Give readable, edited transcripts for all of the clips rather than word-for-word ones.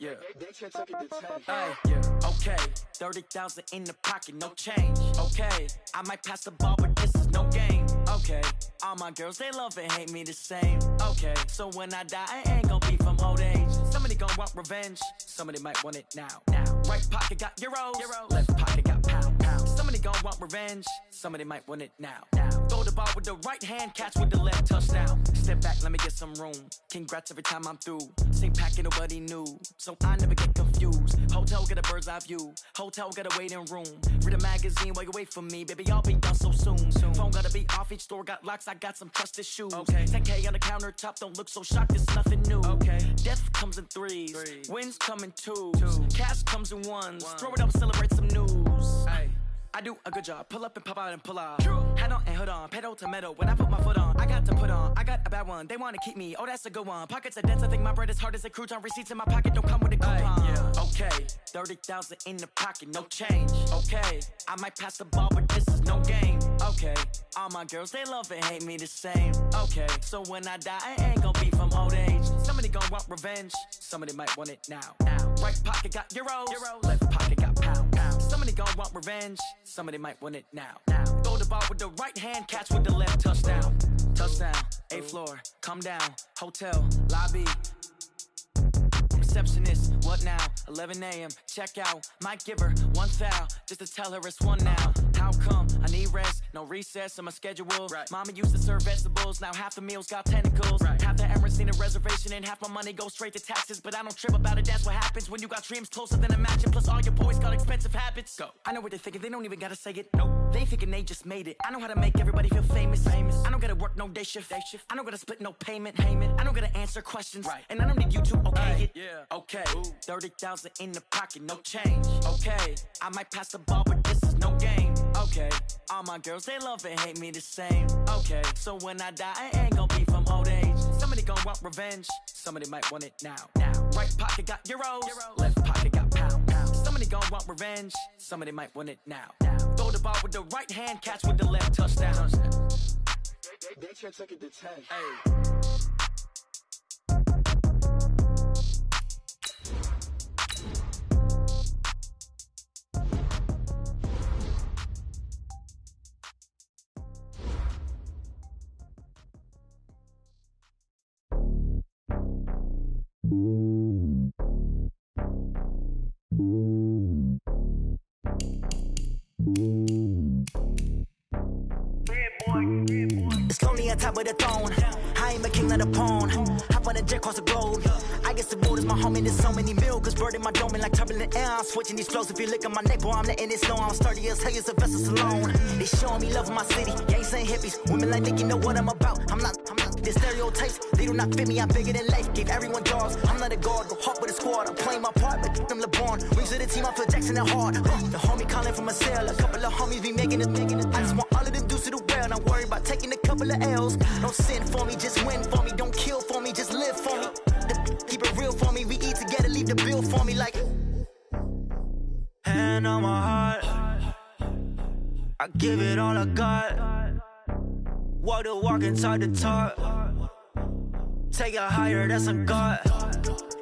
Yeah. Yeah. Okay. 30,000 in the pocket, no change. Okay. I might pass the ball, but this is no game. Okay. All my girls, they love and hate me the same. Okay. So when I die, I ain't gon' be from old age. Somebody gon' want revenge. Somebody might want it now. Right pocket got euros. Left pocket got pound. Somebody gon' want revenge. Somebody might want it now. Throw the ball with the right hand, catch with the left, touchdown. Step back, let me get some room. Congrats every time I'm through. Same packet, nobody knew, so I never get confused. Hotel get a bird's eye view. Hotel got a waiting room. Read a magazine while you wait for me, baby. I'll be done so soon. Phone gotta be off, each store got locks. I got some trusted shoes. Okay. 10K on the countertop, don't look so shocked. It's nothing new. Okay. Death comes in threes. Wins come in twos. Cash comes in ones. Throw it up, celebrate some news. Ay. I do a good job, pull up and pop out and pull off. Head on and hood on, pedal to metal. When I put my foot on, I got to put on. I got a bad one, they wanna keep me. Oh, that's a good one. Pockets are dense, I think my bread is hard as a crouton. Receipts in my pocket don't come with a coupon. Yeah. Okay, 30,000 in the pocket, no change. Okay, I might pass the ball, but this is no game. Okay, all my girls, they love and hate me the same. Okay, so when I die, I ain't gon' be from old age. Somebody gon' want revenge. Somebody might want it now. Right pocket got euros. Left pocket got pound. Somebody gon' want revenge. Somebody might want it now. Throw the ball with the right hand, catch with the left, touchdown. Touchdown, 8th floor, come down. Hotel, lobby. Receptionist, what now? 11 a.m., check out. Might give her one foul, just to tell her it's one now. How come? I need rest, no recess in my schedule. Right. Mama used to serve vegetables, now half the meals got tentacles. Right. Half the Emirates need a reservation and half my money goes straight to taxes. But I don't trip about it, that's what happens when you got dreams closer than a mansion. Plus all your boys got expensive habits. Go. I know what they're thinking, they don't even gotta say it. Nope. They thinking they just made it. I know how to make everybody feel famous. I don't gotta work no day shift. I don't gotta split no payment. I don't gotta answer questions. Right. And I don't need you to okay it. Yeah. Okay, 30,000 in the pocket, no change. Okay, I might pass the ball, but this is no game. Okay, all my girls, they love and hate me the same. Okay, so when I die, I ain't gon' be from old age. Somebody gon' want revenge. Somebody might want it now. Right pocket got euros. Left pocket got pound. Somebody gon' want revenge. Somebody might want it now. Throw the ball with the right hand, catch with the left, touchdown. They should take it to 10. Hey. It's lonely on top of the throne. I ain't a king of the pawn. Hop on a jet across the globe. I guess the world is my home and there's so many milk. Bird in my dome and like turbulent air. I'm switching these flows. If you look at my neck, boy, I'm letting it slow. I'm sturdy as hell as a vessel alone. They showing me love in my city. Gangs ain't hippies. Women like Nick, you know what I'm about. I'm not. The stereotypes, they do not fit me. I'm bigger than life. Gave everyone jobs. I'm not a guard, but hawk with a squad. I'm playing my part, but them LeBron. Rings of the team, I feel Jackson and hard. The homie calling from a cell. A couple of homies be making it. I just want all of them dudes to do well. Not worry about taking a couple of L's. Don't sin for me, just win for me. Don't kill for me, just live for me. Keep it real for me. We eat together, leave the bill for me like. Hand on my heart, I give it all I got. Walk the walk and talk the talk. Take it higher, that's a God.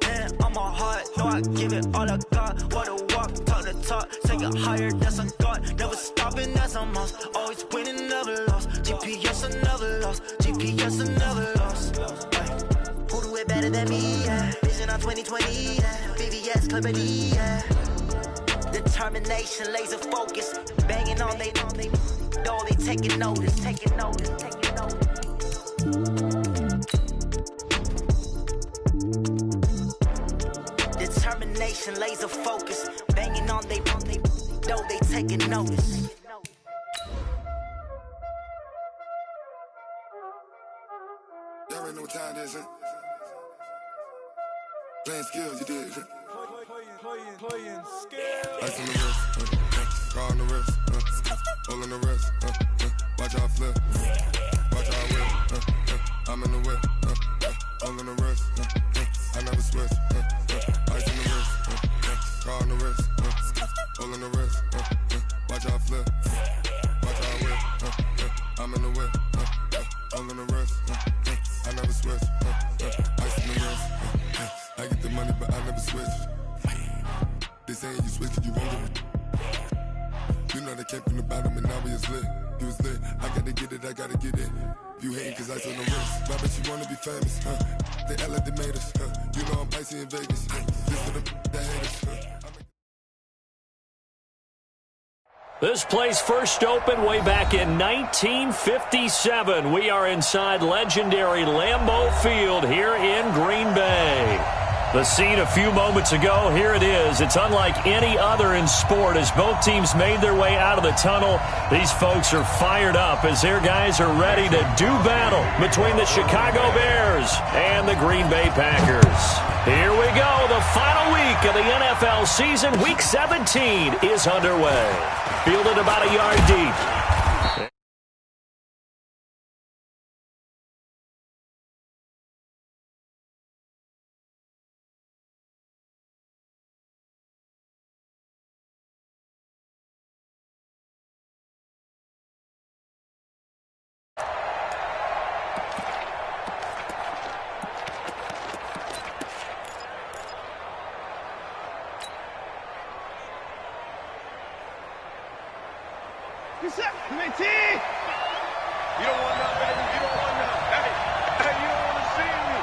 Hand on my heart, no, I give it all I got. Walk the walk, talk the talk. Take it higher, that's a God. Never stopping, that's a must. Always winning, never lost. GPS, I never lost. GPS, I never lost. Who do it better than me? Yeah. Vision on 2020. Yeah. VVS, Clarity. Yeah. Determination, laser focus. Banging on they though they taking notice. Determination, laser focus. Banging on they though they taking notice. Y'all already know what time it is, huh? Playing skills, you did. Playing skills. Ice on the wrist, car on the wrist, hole in the wrist, watch how I flip, watch how I whip, I'm in the whip, hole in the wrist, I never switch, ice on the wrist, car on the wrist, hole in the wrist, watch how I flip, watch how I whip, I'm in the whip, hole in the wrist, I never switch, ice on the wrist, I get the money but I never switch. it, I gotta get it. You hating cause ice on the wrist. But I bet you wanna be famous, They act like they made us, You know I'm icy in Vegas, This for the that hate us, This place first opened way back in 1957. We are inside legendary Lambeau Field here in Green Bay. The scene a few moments ago, here it is. It's unlike any other in sport as both teams made their way out of the tunnel. These folks are fired up as their guys are ready to do battle between the Chicago Bears and the Green Bay Packers. Here we go. The final week of the NFL season, Week 17, is underway. Fielded about a yard deep. You don't want none, baby. You don't want none. Hey, you don't want to see me.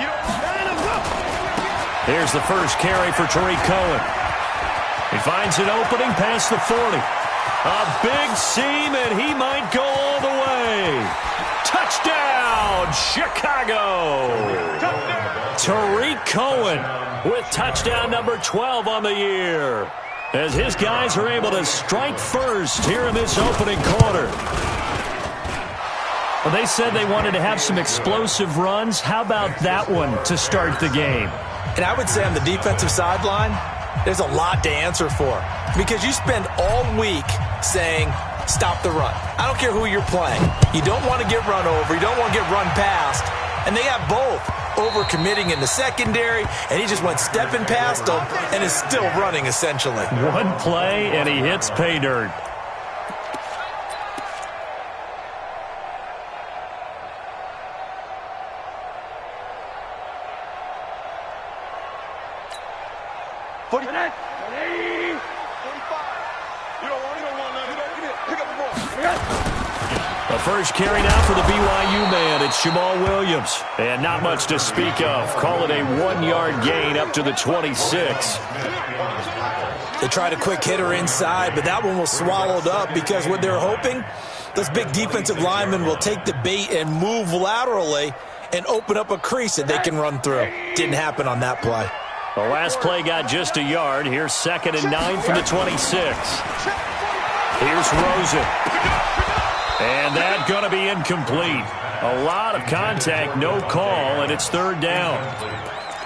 You don't want none. Here's the first carry for Tariq Cohen. He finds an opening past the 40. A big seam, and he might go all the way. Touchdown, Chicago. Tariq Cohen with touchdown number 12 on the year, as his guys are able to strike first here in this opening quarter. Well, they said they wanted to have some explosive runs. How about that one to start the game? And I would say on the defensive sideline, there's a lot to answer for, because you spend all week saying, stop the run. I don't care who you're playing. You don't want to get run over. You don't want to get run past. And they have both. Overcommitting in the secondary, and he just went stepping past them and is still running, essentially. One play, and he hits pay dirt. The first carry now for the BYU man. It's Jamal Williams. And not much to speak of. Call it a 1-yard gain up to the 26. They tried a quick hitter inside, but that one was swallowed up because what they're hoping, this big defensive lineman will take the bait and move laterally and open up a crease that they can run through. Didn't happen on that play. The last play got just a yard. Here's 2nd and 9 from the 26. Here's Rosen. And that's going to be incomplete. A lot of contact, no call, and it's 3rd down.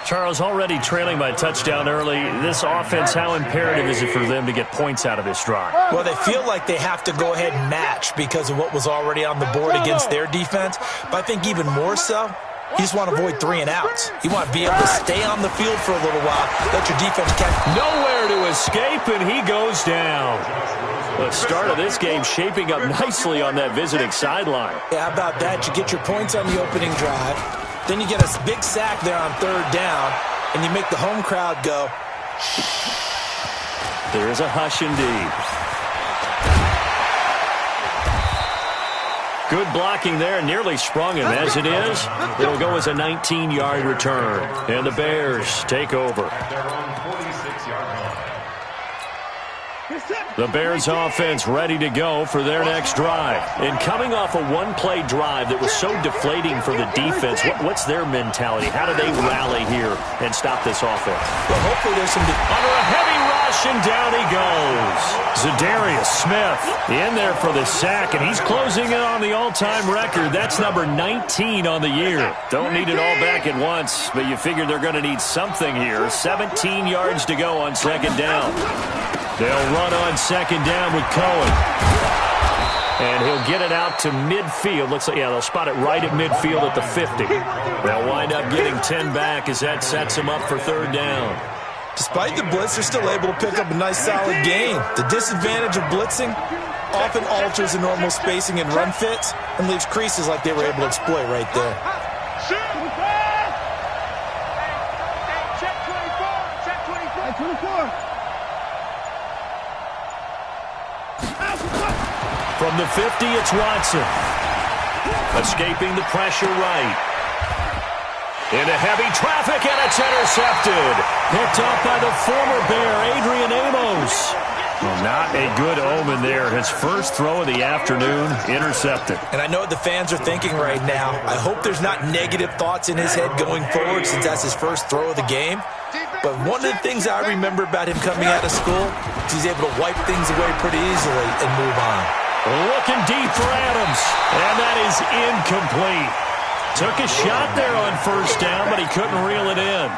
Charles, already trailing by a touchdown early. This offense, how imperative is it for them to get points out of this drive? Well, they feel like they have to go ahead and match because of what was already on the board against their defense. But I think even more so, you just want to avoid 3 and outs. You want to be able to stay on the field for a little while, let your defense catch. Nowhere to escape, and he goes down. The start of this game shaping up nicely on that visiting sideline. Yeah, how about that? You get your points on the opening drive. Then you get a big sack there on 3rd down, and you make the home crowd go. There's a hush indeed. Good blocking there, nearly sprung him. As it is, it'll go as a 19-yard return. And the Bears take over. The Bears offense ready to go for their next drive. And coming off a one-play drive that was so deflating for the defense, what's their mentality? How do they rally here and stop this offense? Well, hopefully there's some... Under a heavy rush, and down he goes. Zadarius Smith in there for the sack, and he's closing in on the all-time record. That's number 19 on the year. Don't need it all back at once, but you figure they're going to need something here. 17 yards to go on 2nd down. They'll run on 2nd down with Cohen. And he'll get it out to midfield. Looks like, yeah, they'll spot it right at midfield at the 50. They'll wind up getting 10 back as that sets them up for 3rd down. Despite the blitz, they're still able to pick up a nice, solid gain. The disadvantage of blitzing often alters the normal spacing and run fits and leaves creases like they were able to exploit right there. From the 50, it's Watson. Escaping the pressure right. Into heavy traffic, and it's intercepted. Picked off by the former Bear, Adrian Amos. Well, not a good omen there. His first throw of the afternoon, intercepted. And I know what the fans are thinking right now. I hope there's not negative thoughts in his head going forward since that's his first throw of the game. But one of the things I remember about him coming out of school is he's able to wipe things away pretty easily and move on. Looking deep for Adams, and that is incomplete. Took a shot there on first down, but he couldn't reel it in.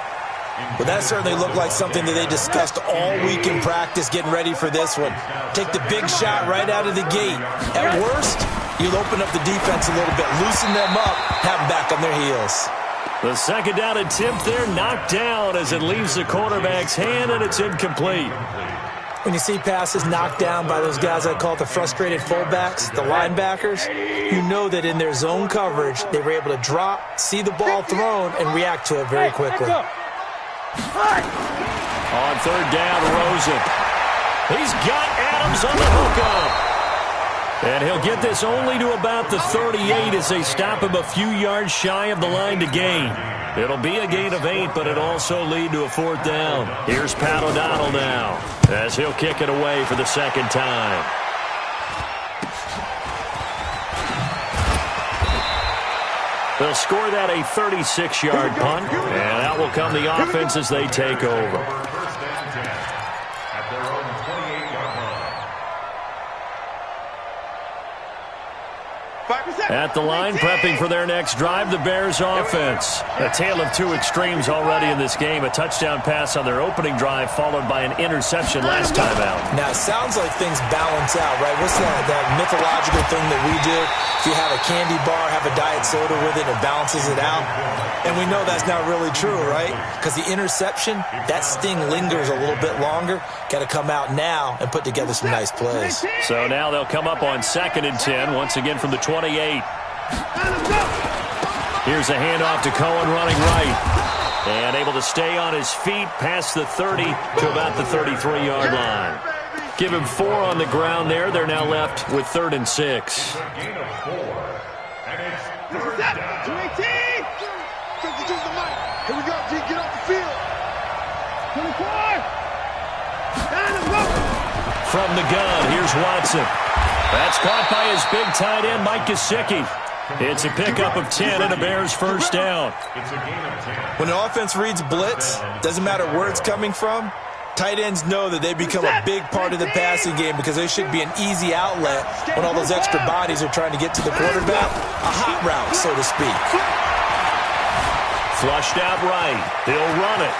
Well, that certainly looked like something that they discussed all week in practice getting ready for this one. Take the big shot right out of the gate. At worst, you'll open up the defense a little bit, loosen them up, have them back on their heels. The second down attempt there knocked down as it leaves the quarterback's hand, and it's incomplete. When you see passes knocked down by those guys I call the frustrated fullbacks, the linebackers, you know that in their zone coverage, they were able to drop, see the ball thrown, and react to it very quickly. On third down, Rosen. He's got Adams on the hookup. And he'll get this only to about the 38 as they stop him a few yards shy of the line to gain. It'll be a gain of 8, but it'll also lead to a fourth down. Here's Pat O'Donnell now as he'll kick it away for the second time. They'll score that a 36-yard punt, and out will come the offense as they take over. At the line, prepping for their next drive, the Bears offense. A tale of two extremes already in this game. A touchdown pass on their opening drive, followed by an interception last time out. Now, it sounds like things balance out, right? What's that mythological thing that we do? If you have a candy bar, have a diet soda with it, it balances it out. And we know that's not really true, right? Because the interception, that sting lingers a little bit longer. Got to come out now and put together some nice plays. So now they'll come up on 2nd and 10, once again from the 28. Here's a handoff to Cohen running right. And able to stay on his feet past the 30 to about the 33-yard line. Give him 4 on the ground there. They're now left with 3rd and 6. Here we go, G. Get off the field. 24. From the gun, here's Watson. That's caught by his big tight end, Mike Gesicki. It's a pickup of 10 and a Bears first down. When an offense reads blitz, doesn't matter where it's coming from, tight ends know that they become a big part of the passing game because they should be an easy outlet when all those extra bodies are trying to get to the quarterback. A hot route, so to speak. Flushed out right. He'll run it.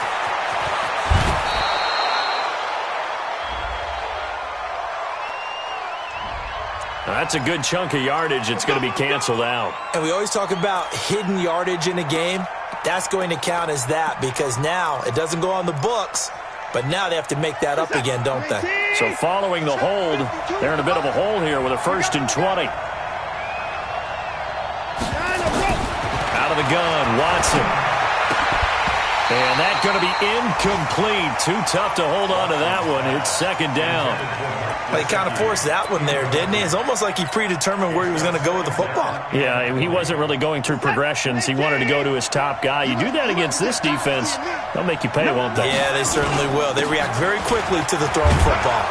That's a good chunk of yardage. It's going to be canceled out. And we always talk about hidden yardage in a game. That's going to count as that because now it doesn't go on the books, but now they have to make that up again, don't they? So following the hold, they're in a bit of a hole here with a 1st and 20. Out of the gun, Watson. And that's going to be incomplete. Too tough to hold on to that one. It's 2nd down. Well, he kind of forced that one there, didn't he? It's almost like he predetermined where he was going to go with the football. Yeah, he wasn't really going through progressions. He wanted to go to his top guy. You do that against this defense, they'll make you pay, won't they? Yeah, they certainly will. They react very quickly to the thrown football.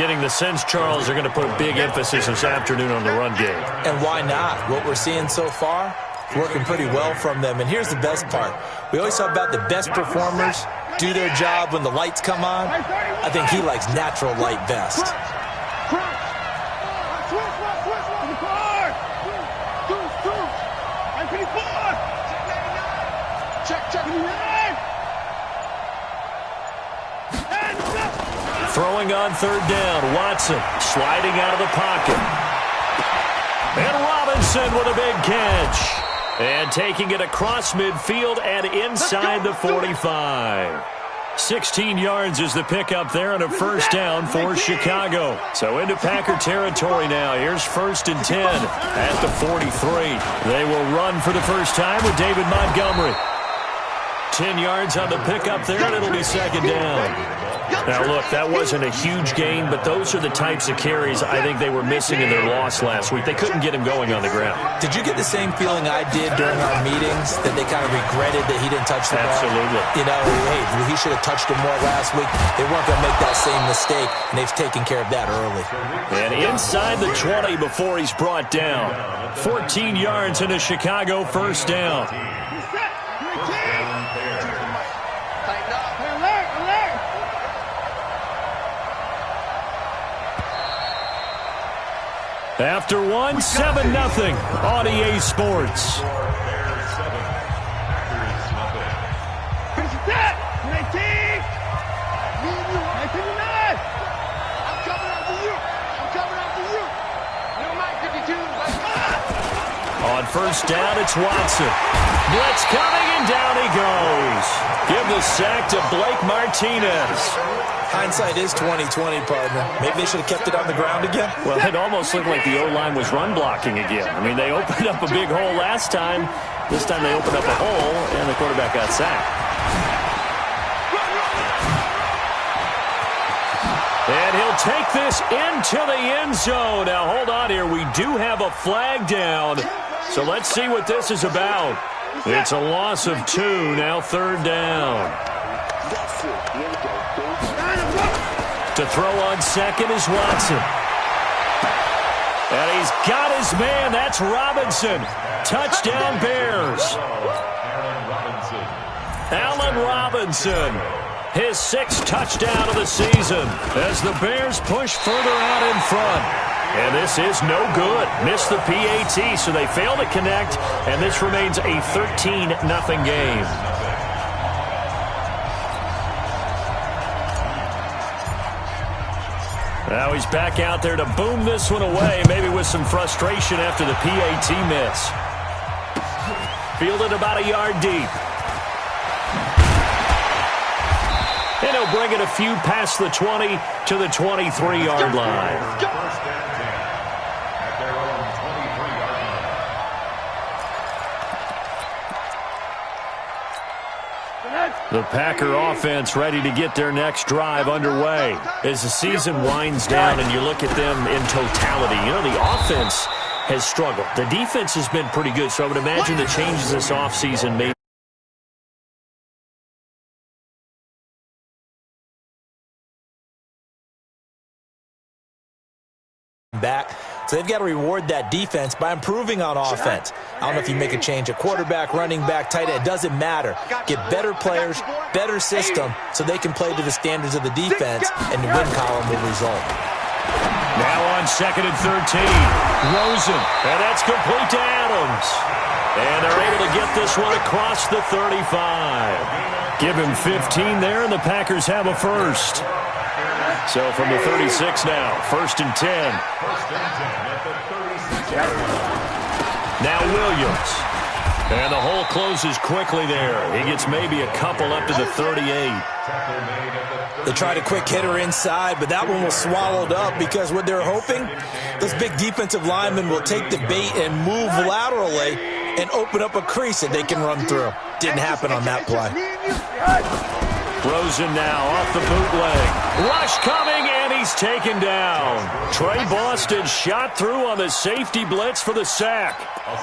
Getting the sense, Charles, they're going to put a big emphasis this afternoon on the run game. And why not? What we're seeing so far, working pretty well from them. And here's the best part. We always talk about the best performers do their job when the lights come on. I think he likes natural light best. Throwing on 3rd down, Watson sliding out of the pocket. And Robinson with a big catch. And taking it across midfield and inside the 45. 16 yards is the pickup there and a first down for Chicago. So into Packer territory now. Here's 1st and 10 at the 43. They will run for the first time with David Montgomery. 10 yards on the pickup there, and it'll be 2nd down. Now, look, that wasn't a huge gain, but those are the types of carries I think they were missing in their loss last week. They couldn't get him going on the ground. Did you get the same feeling I did during our meetings, that they kind of regretted that he didn't touch the ball? Absolutely. You know, hey, he should have touched him more last week. They weren't going to make that same mistake, and they've taken care of that early. And inside the 20 before he's brought down. 14 yards and a Chicago first down. After one, 7-0 on EA Sports. On first down, it's Watson. Blitz coming, and down he goes. Give the sack to Blake Martinez. Hindsight is 20/20, partner. Maybe they should have kept it on the ground again. Well, it almost looked like the O-line was run blocking again. I mean, they opened up a big hole last time. This time they opened up a hole, and the quarterback got sacked. And he'll take this into the end zone. Now, hold on here. We do have a flag down. So let's see what this is about. It's a loss of 2. Now third down. To throw on second is Watson. And he's got his man. That's Robinson. Touchdown Bears. Allen Robinson. His 6th touchdown of the season as the Bears push further out in front. And this is no good. Missed the PAT, so they fail to connect, and this remains a 13-0 game. Now he's back out there to boom this one away, maybe with some frustration after the PAT miss. Fielded about a yard deep. And he'll bring it a few past the 20 to the 23-yard line. The Packer offense ready to get their next drive underway as the season winds down and you look at them in totality. You know, the offense has struggled. The defense has been pretty good, so I would imagine the changes this offseason may back. So they've got to reward that defense by improving on offense. I don't know if you make a change at quarterback, running back, tight end. It doesn't matter. Get better players, better system, so they can play to the standards of the defense, and the win column will result. Now on 2nd and 13. Rosen. And that's complete to Adams. And they're able to get this one across the 35. Give him 15 there, and the Packers have a first. So from the 36 now, 1st and 10. Now Williams. And the hole closes quickly there. He gets maybe a couple up to the 38. They tried a quick hitter inside, but that one was swallowed up because what they're hoping, those big defensive linemen will take the bait and move laterally and open up a crease that they can run through. Didn't happen on that play. Rosen now off the bootleg. Rush coming, and he's taken down. Trey Boston shot through on the safety blitz for the sack.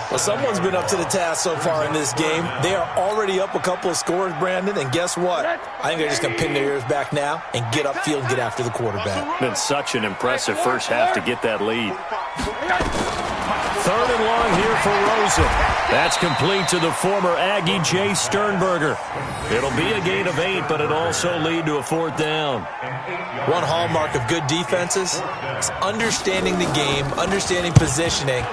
Well, someone's been up to the task so far in this game. They are already up a couple of scores, Brandon, and guess what? I think they're just going to pin their ears back now and get upfield and get after the quarterback. Been such an impressive first half to get that lead. 3rd and long here for Rosen. That's complete to the former Aggie, Jay Sternberger. It'll be a gain of 8, but it'll also lead to a 4th down. One hallmark of good defenses is understanding the game, understanding positioning,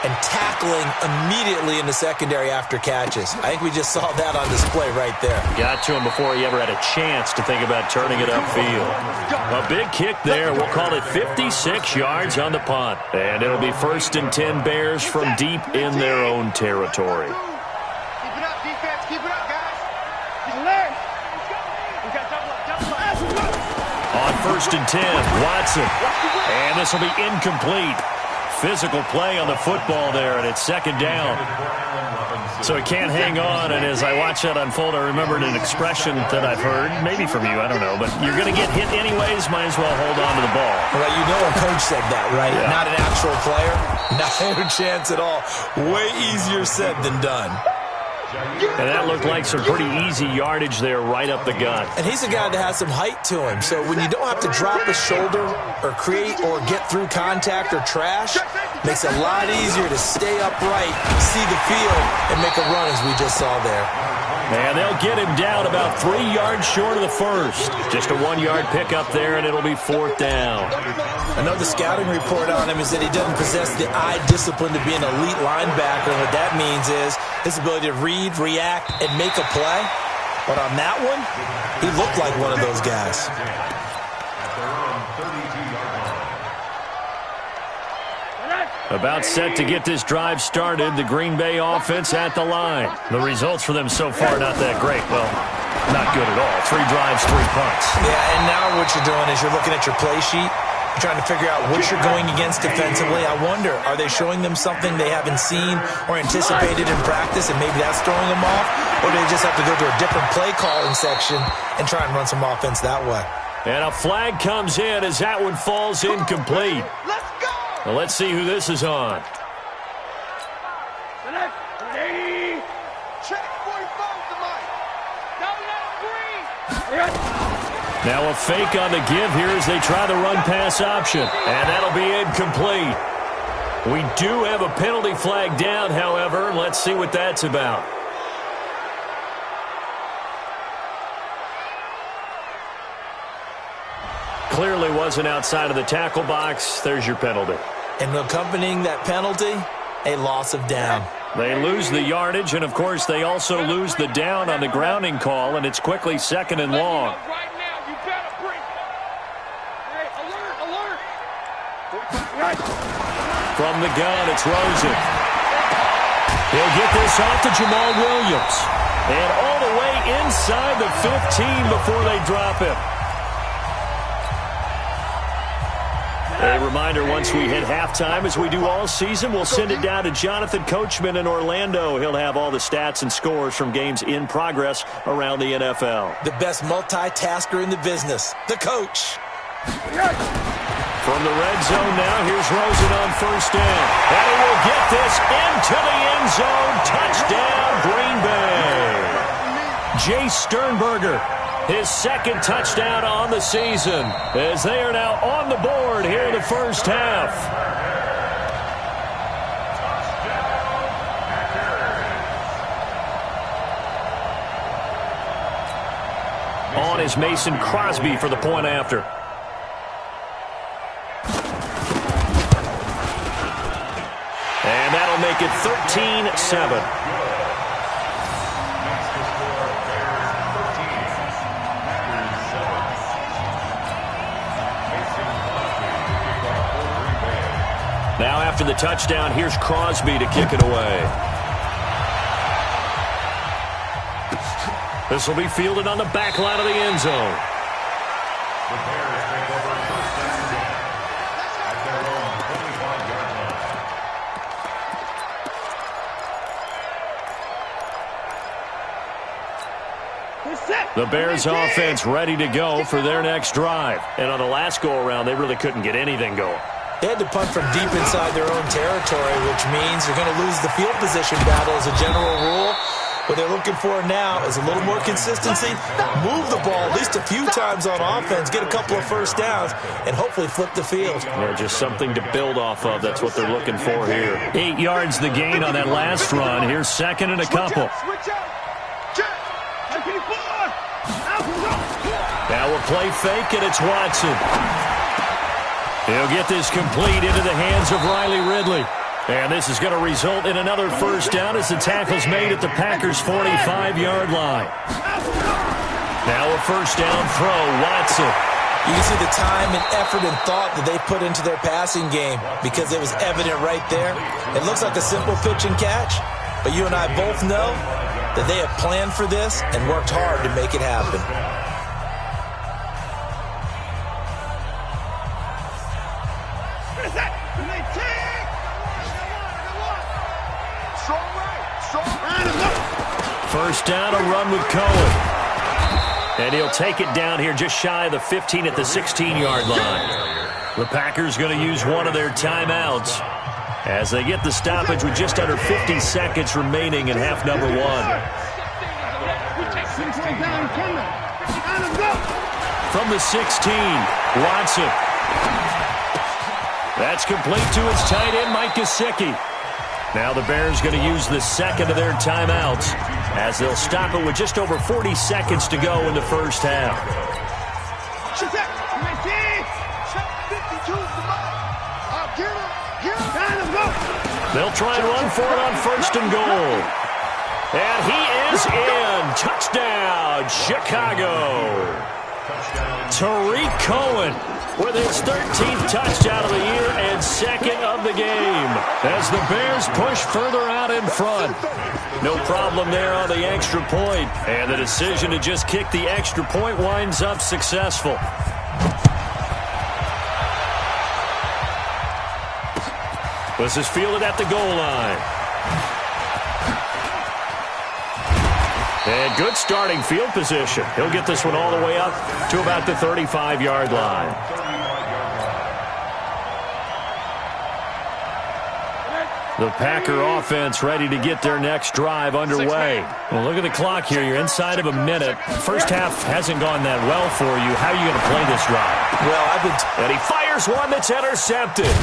and tackling immediately in the secondary after catches. I think we just saw that on display right there. Got to him before he ever had a chance to think about turning it upfield. A big kick there. We'll call it 56 yards on the punt. And it'll be 1st and 10 Bears from deep in their own territory. Keep it up, defense. Keep it up, guys. He's alert. We got double up. On 1st and 10, Watson. And this will be incomplete. physical play on the football there, and it's second down. So he can't hang on, and as I watch that unfold, I remembered an expression that I've heard, maybe from you, I don't know, but you're going to get hit anyways, might as well hold on to the ball. Well, you know a coach said that, right? Yeah. Not an actual player. No chance at all. Way easier said than done. And that looked like some pretty easy yardage there right up the gut. And he's a guy that has some height to him, so when you don't have to drop a shoulder or create or get through contact or trash, makes it a lot easier to stay upright, see the field, and make a run as we just saw there. And they'll get him down about 3 yards short of the first. Just a 1-yard pickup there, and it'll be fourth down. Another scouting report on him is that he doesn't possess the eye discipline to be an elite linebacker. And what that means is his ability to read, react, and make a play. But on that one, he looked like one of those guys. About set to get this drive started, the Green Bay offense at the line. The results for them so far not that great. Well, not good at all. 3 drives, 3 punts. Yeah, and now what you're doing is you're looking at your play sheet. You're trying to figure out what you're going against defensively. I wonder, are they showing them something they haven't seen or anticipated in practice, and maybe that's throwing them off? Or do they just have to go to a different play calling section and try and run some offense that way? And a flag comes in as that one falls incomplete. Let's go! Well, let's see who this is on. Ready? Check 45 to Mike. Go, 3. Now a fake on the give here as they try the run-pass option. And that'll be incomplete. We do have a penalty flag down, however. Let's see what that's about. Clearly wasn't outside of the tackle box. There's your penalty. And accompanying that penalty, a loss of down. They lose the yardage, and, of course, they also lose the down on the grounding call, and it's quickly 2nd and long. Right now, you better bring. Hey, alert! From the gun, it's Rosen. He'll get this off to Jamal Williams. And all the way inside the 15 before they drop him. A reminder, once we hit halftime, as we do all season, we'll send it down to Jonathan Coachman in Orlando. He'll have all the stats and scores from games in progress around the NFL. The best multitasker in the business, the coach. From the red zone now, here's Rosen on first down. And he will get this into the end zone. Touchdown, Green Bay. Jay Sternberger, his 2nd touchdown on the season, as they are now on the board here in the first half. On is Mason Crosby for the point after. And that'll make it 13-7. Now after the touchdown, here's Crosby to kick it away. This will be fielded on the back line of the end zone. The Bears offense ready to go for their next drive. And on the last go-around, they really couldn't get anything going. They had to punt from deep inside their own territory, which means they're going to lose the field position battle as a general rule. What they're looking for now is a little more consistency, move the ball at least a few times on offense, get a couple of first downs, and hopefully flip the field. Yeah, just something to build off of. That's what they're looking for here. 8 yards the gain on that last run. Here's 2nd and a couple. Now a play fake, and it's Watson. He'll get this complete into the hands of Riley Ridley. And this is going to result in another first down as the tackle's made at the Packers' 45-yard line. Now a first down throw, Watson. You can see the time and effort and thought that they put into their passing game because it was evident right there. It looks like a simple pitch and catch, but you and I both know that they have planned for this and worked hard to make it happen. First down, a run with Cohen. And he'll take it down here just shy of the 15 at the 16-yard line. The Packers going to use one of their timeouts as they get the stoppage with just under 50 seconds remaining in half number one. From the 16, Watson. That's complete to his tight end, Mike Gesicki. Now the Bears going to use the second of their timeouts as they'll stop it with just over 40 seconds to go in the first half. They'll try and run for it on first and goal. And he is in. Touchdown, Chicago. Tariq Cohen with his 13th touchdown of the year and second of the game as the Bears push further out in front. No problem there on the extra point, and the decision to just kick the extra point winds up successful. This is fielded at the goal line. And good starting field position. He'll get this one all the way up to about the 35-yard line. The Packer offense ready to get their next drive underway. Well, look at the clock here. You're inside of a minute. First half hasn't gone that well for you. How are you going to play this drive? Well, and he fires one that's intercepted.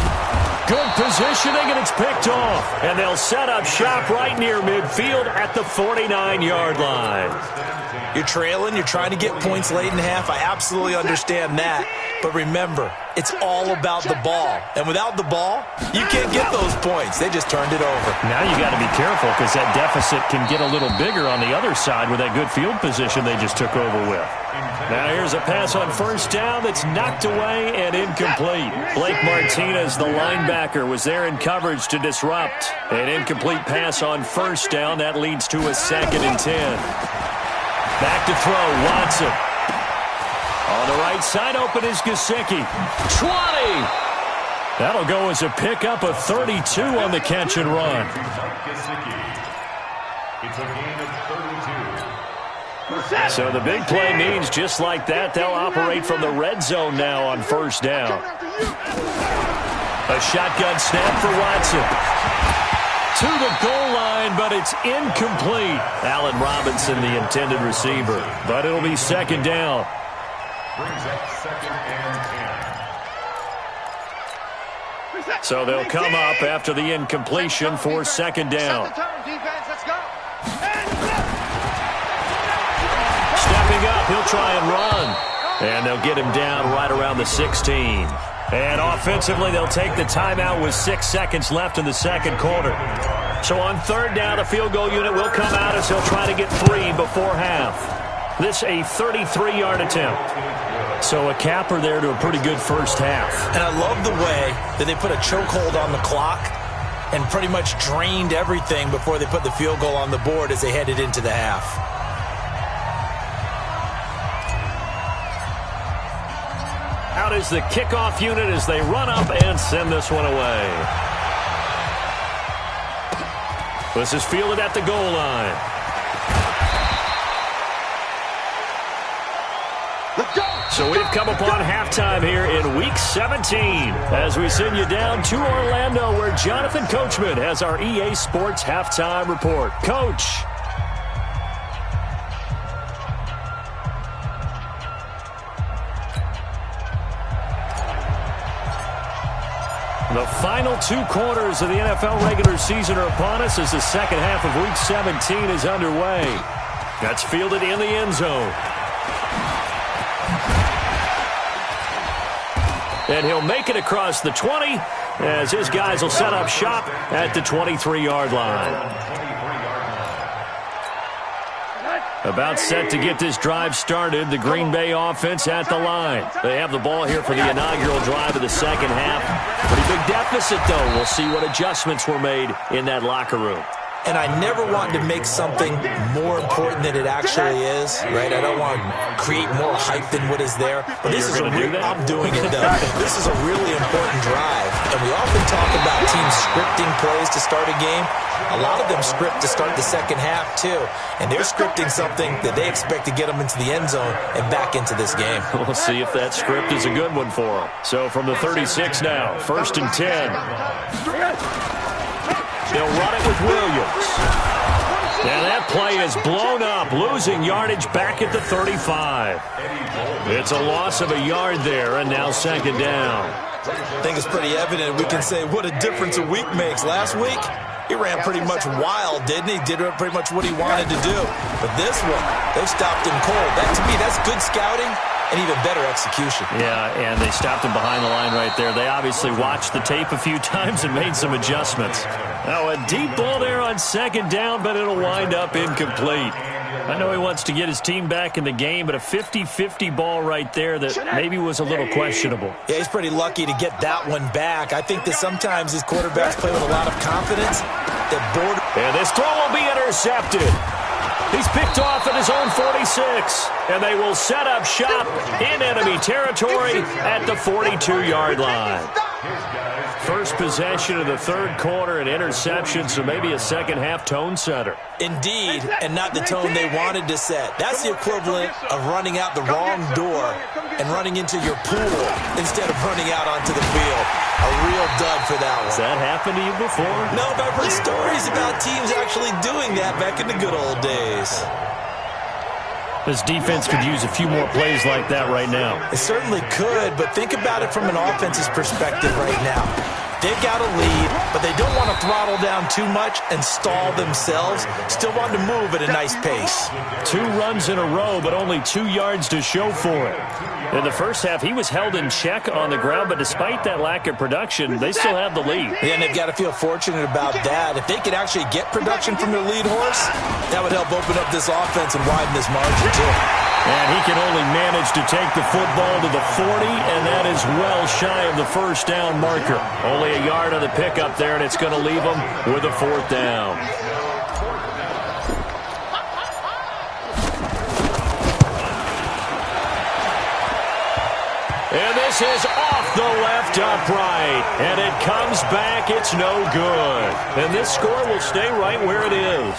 Good positioning, and it's picked off. And they'll set up shop right near midfield at the 49-yard line. You're trailing. You're trying to get points late in half. I absolutely understand that. But remember, it's all about the ball. And without the ball, you can't get those points. They just turned it over. Now you got to be careful because that deficit can get a little bigger on the other side with that good field position they just took over with. Now here's a pass on first down that's knocked away and incomplete. Blake Martinez, the linebacker, was there in coverage to disrupt. An incomplete pass on first down. That leads to a 2nd and 10. Back to throw, Watson. On the right side, open is Gesicki. 20! That'll go as a pickup of 32 on the catch and run. It's a gain of 32. So the big play means just like that, they'll operate from the red zone now on first down. A shotgun snap for Watson. To the goal line, but it's incomplete. Allen Robinson, the intended receiver. But it'll be second down. Brings up 2nd and 10. So they'll come up after the incompletion for second down. Stepping up, he'll try and run. And they'll get him down right around the 16. And offensively, they'll take the timeout with 6 seconds left in the second quarter. So on third down, the field goal unit will come out as he'll try to get 3 before half. This a 33-yard attempt. So a capper there to a pretty good first half. And I love the way that they put a chokehold on the clock and pretty much drained everything before they put the field goal on the board as they headed into the half. Out is the kickoff unit as they run up and send this one away. This is fielded at the goal line. So we've come upon halftime here in Week 17 as we send you down to Orlando where Jonathan Coachman has our EA Sports Halftime Report. Coach. The final 2 quarters of the NFL regular season are upon us as the second half of Week 17 is underway. That's fielded in the end zone. And he'll make it across the 20 as his guys will set up shop at the 23-yard line. About set to get this drive started, the Green Bay offense at the line. They have the ball here for the inaugural drive of the second half. Pretty big deficit, though. We'll see what adjustments were made in that locker room. and I never want to make something more important than it actually is, right? I don't want to create more hype than what is there. But this is I'm doing it, though. This is a really important drive, and we often talk about teams scripting plays to start a game. A lot of them script to start the second half, too. And they're scripting something that they expect to get them into the end zone and back into this game. We'll see if that script is a good one for them. So from the 36 now, 1st and 10. They'll run it with Williams. And that play is blown up, losing yardage back at the 35. It's a loss of a yard there, and now 2nd down. I think it's pretty evident. We can say what a difference a week makes. Last week, he ran pretty much wild, didn't he? Did pretty much what he wanted to do. But this one, they stopped him cold. That, to me, that's good scouting and even better execution. Yeah, and they stopped him behind the line right there. They obviously watched the tape a few times and made some adjustments. Now, a deep ball there on 2nd down, but it'll wind up incomplete. I know he wants to get his team back in the game, but a 50-50 ball right there that maybe was a little questionable. Yeah, he's pretty lucky to get that one back. I think that sometimes his quarterbacks play with a lot of confidence. And this throw will be intercepted. He's picked off at his own 46, and they will set up shop in enemy territory at the 42-yard line. First possession of the 3rd quarter, an interception, so maybe a second-half tone setter. Indeed, and not the tone they wanted to set. That's the equivalent of running out the wrong door and running into your pool instead of running out onto the field. A real dud for that one. Has that happened to you before? No, but I've heard stories about teams actually doing that back in the good old days. This defense could use a few more plays like that right now. It certainly could, but think about it from an offense's perspective right now. They've got a lead, but they don't want to throttle down too much and stall themselves. Still want to move at a nice pace. 2 runs in a row, but only 2 yards to show for it. In the first half, he was held in check on the ground, but despite that lack of production, they still have the lead. Yeah, and they've got to feel fortunate about that. If they could actually get production from their lead horse, that would help open up this offense and widen this margin, too. And he can only manage to take the football to the 40, and that is well shy of the 1st down marker. Only a yard on the pickup there, and it's going to leave him with a 4th down. And this is off the left upright, and it comes back. It's no good. And this score will stay right where it is.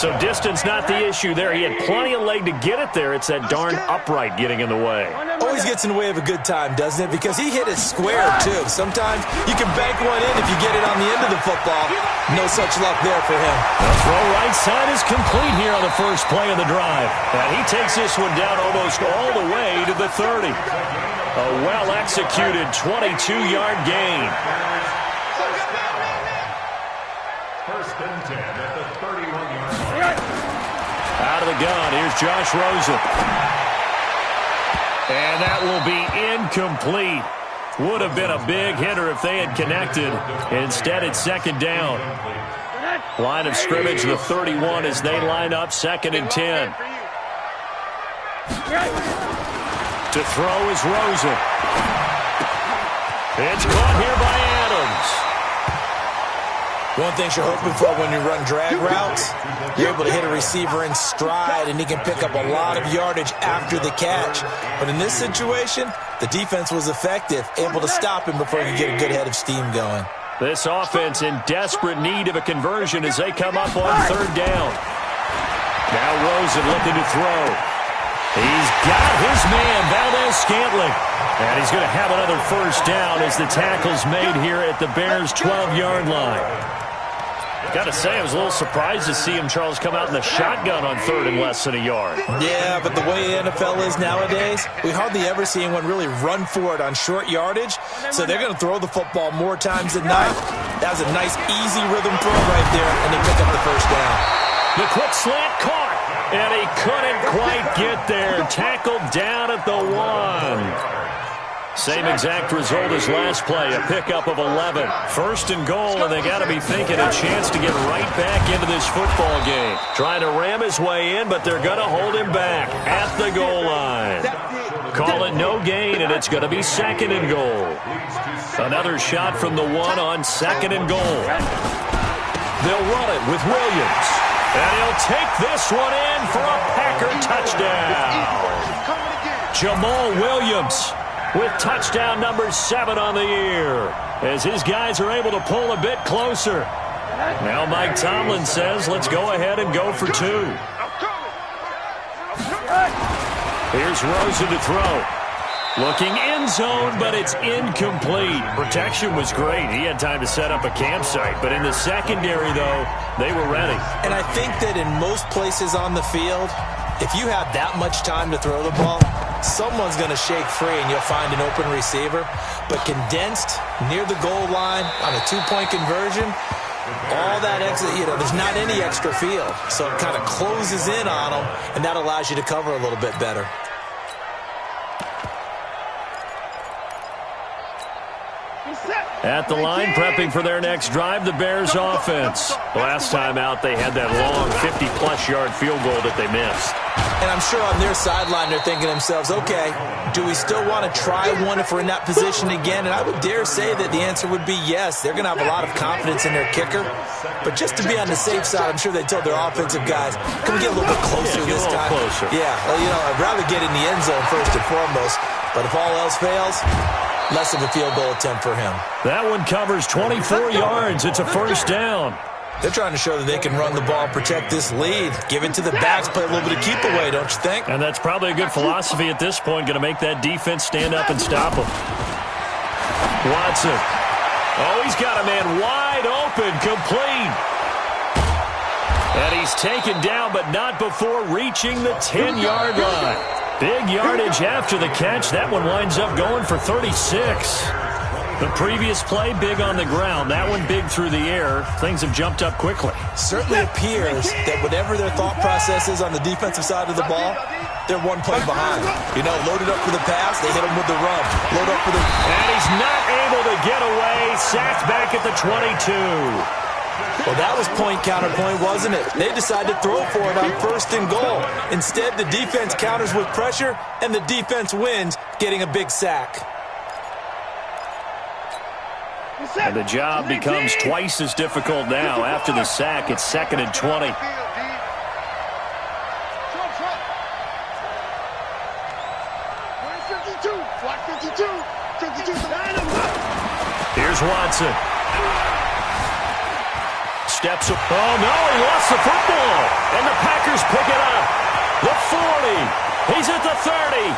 So distance not the issue there. He had plenty of leg to get it there. It's that darn upright getting in the way. Always gets in the way of a good time, doesn't it? Because he hit it square, too. Sometimes you can bank one in if you get it on the end of the football. No such luck there for him. The throw right side is complete here on the first play of the drive. And he takes this one down almost all the way to the 30. A well-executed 22-yard gain. First and 10 at the 31-yard line. Out of the gun, here's Josh Rosen. And that will be incomplete. Would have been a big hitter if they had connected. Instead, it's 2nd down. Line of scrimmage, the 31 as they line up 2nd and 10. To throw is Rosen. It's caught here by Adams. One thing you're hoping for when you run drag routes, you're able to hit a receiver in stride, and he can pick up a lot of yardage after the catch. But in this situation, the defense was effective, able to stop him before he could get a good head of steam going. This offense in desperate need of a conversion as they come up on 3rd down. Now Rosen looking to throw. He's got his man, Valdez-Scantling. And he's going to have another 1st down as the tackle's made here at the Bears' 12-yard line. Got to say, I was a little surprised to see him, Charles, come out in the shotgun on 3rd and less than a yard. Yeah, but the way the NFL is nowadays, we hardly ever see anyone really run for it on short yardage. So they're going to throw the football more times than not. That was a nice, easy rhythm throw right there, and they pick up the 1st down. The quick slant caught, and he couldn't quite get there. Tackled down at the 1. Same exact result as last play, a pickup of 11. 1st and goal, and they got to be thinking a chance to get right back into this football game. Trying to ram his way in, but they're going to hold him back at the goal line. Call it no gain, and it's going to be 2nd and goal. Another shot from the 1 on 2nd and goal. They'll run it with Williams. And he'll take this one in for a Packer touchdown. Jamal Williams with touchdown number 7 on the year, as his guys are able to pull a bit closer. Now Mike Tomlin says, let's go ahead and go for 2. Here's Rosen to throw. Looking end zone, but it's incomplete. Protection was great. He had time to set up a campsite. But in the secondary, though, they were ready. And I think that in most places on the field, if you have that much time to throw the ball, someone's going to shake free and you'll find an open receiver. But condensed near the goal line on a 2-point conversion, all that extra, there's not any extra field. So it kind of closes in on them, and that allows you to cover a little bit better. At the line, prepping for their next drive, the Bears offense. Last time out, they had that long 50-plus yard field goal that they missed. And I'm sure on their sideline, they're thinking to themselves, okay, do we still want to try one if we're in that position again? And I would dare say that the answer would be yes. They're going to have a lot of confidence in their kicker. But just to be on the safe side, I'm sure they told their offensive guys, can we get a little bit closer this time? Closer. Yeah, well, I'd rather get in the end zone first and foremost. But if all else fails, less of a field goal attempt for him. That one covers 24 yards. It's a first down. They're trying to show that they can run the ball, protect this lead, give it to the backs, play a little bit of keep away, don't you think? And that's probably a good philosophy at this point, going to make that defense stand up and stop them. Watson. Oh, he's got a man wide open, complete. And he's taken down, but not before reaching the 10-yard line. Big yardage after the catch. That one winds up going for 36. The previous play, big on the ground. That one big through the air. Things have jumped up quickly. Certainly appears that whatever their thought process is on the defensive side of the ball, they're one play behind. Loaded up for the pass, they hit him with the run. Load up for the... And he's not able to get away. Sacked back at the 22. Well, that was point counterpoint, wasn't it? They decided to throw for it on 1st and goal. Instead, the defense counters with pressure, and the defense wins, getting a big sack. And the job becomes twice as difficult now. After the sack, it's 2nd and 20. Here's Watson. Steps up. Oh, no, he lost the football. And the Packers pick it up. The 40. He's at the 30.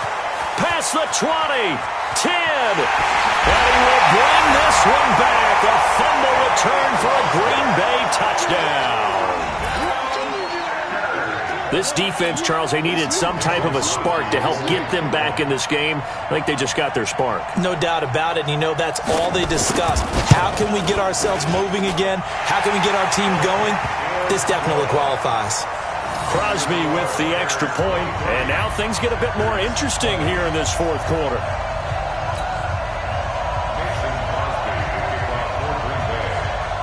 Past the 20. 10. And he will bring this one back. A fumble return for a Green Bay touchdown. This defense, Charles, they needed some type of a spark to help get them back in this game. I think they just got their spark. No doubt about it. And that's all they discussed. How can we get ourselves moving again? How can we get our team going? This definitely qualifies. Crosby with the extra point. And now things get a bit more interesting here in this 4th quarter.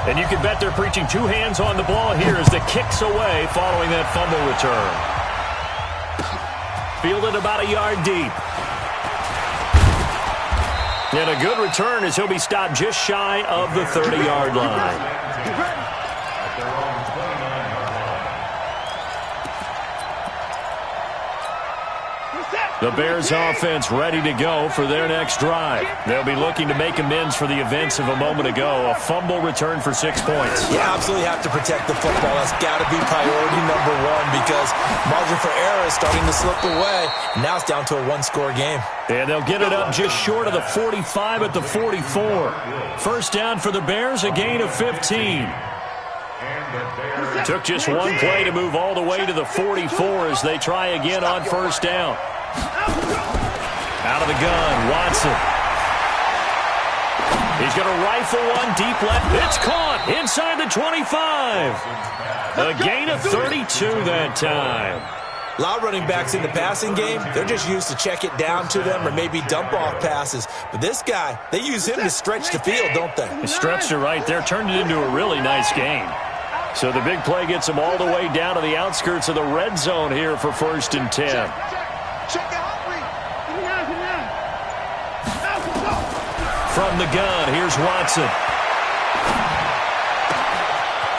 And you can bet they're preaching 2 hands on the ball here as the kick's away following that fumble return. Fielded about a yard deep. And a good return as he'll be stopped just shy of the 30-yard line. The Bears offense ready to go for their next drive. They'll be looking to make amends for the events of a moment ago. A fumble return for 6 points. You absolutely have to protect the football. That's got to be priority number 1 because margin for error is starting to slip away. Now it's down to a 1-score game. And they'll get it up just short of the 45 at the 44. First down for the Bears, a gain of 15. Took just one play to move all the way to the 44 as they try again on first down. Out of the gun, Watson. He's going to rifle one deep left. It's caught inside the 25. A gain of 32 that time. A lot of running backs in the passing game, they're just used to check it down to them or maybe dump off passes. But this guy, they use him to stretch the field, don't they? He stretched it right there, turned it into a really nice game. So the big play gets him all the way down to the outskirts of the red zone here for 1st and 10. From the gun, here's Watson.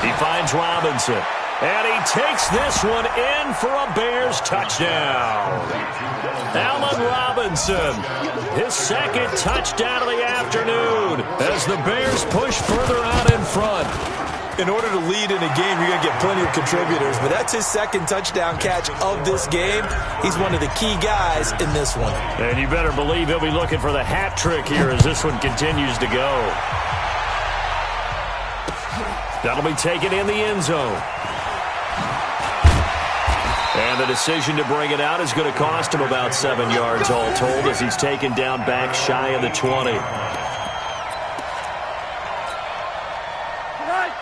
He finds Robinson. And he takes this one in for a Bears touchdown. Allen Robinson, his second touchdown of the afternoon as the Bears push further out in front. In order to lead in a game, you're going to get plenty of contributors, but that's his second touchdown catch of this game. He's one of the key guys in this one. And you better believe he'll be looking for the hat trick here as this one continues to go. That'll be taken in the end zone. And the decision to bring it out is going to cost him about 7 yards all told as he's taken down back shy of the 20.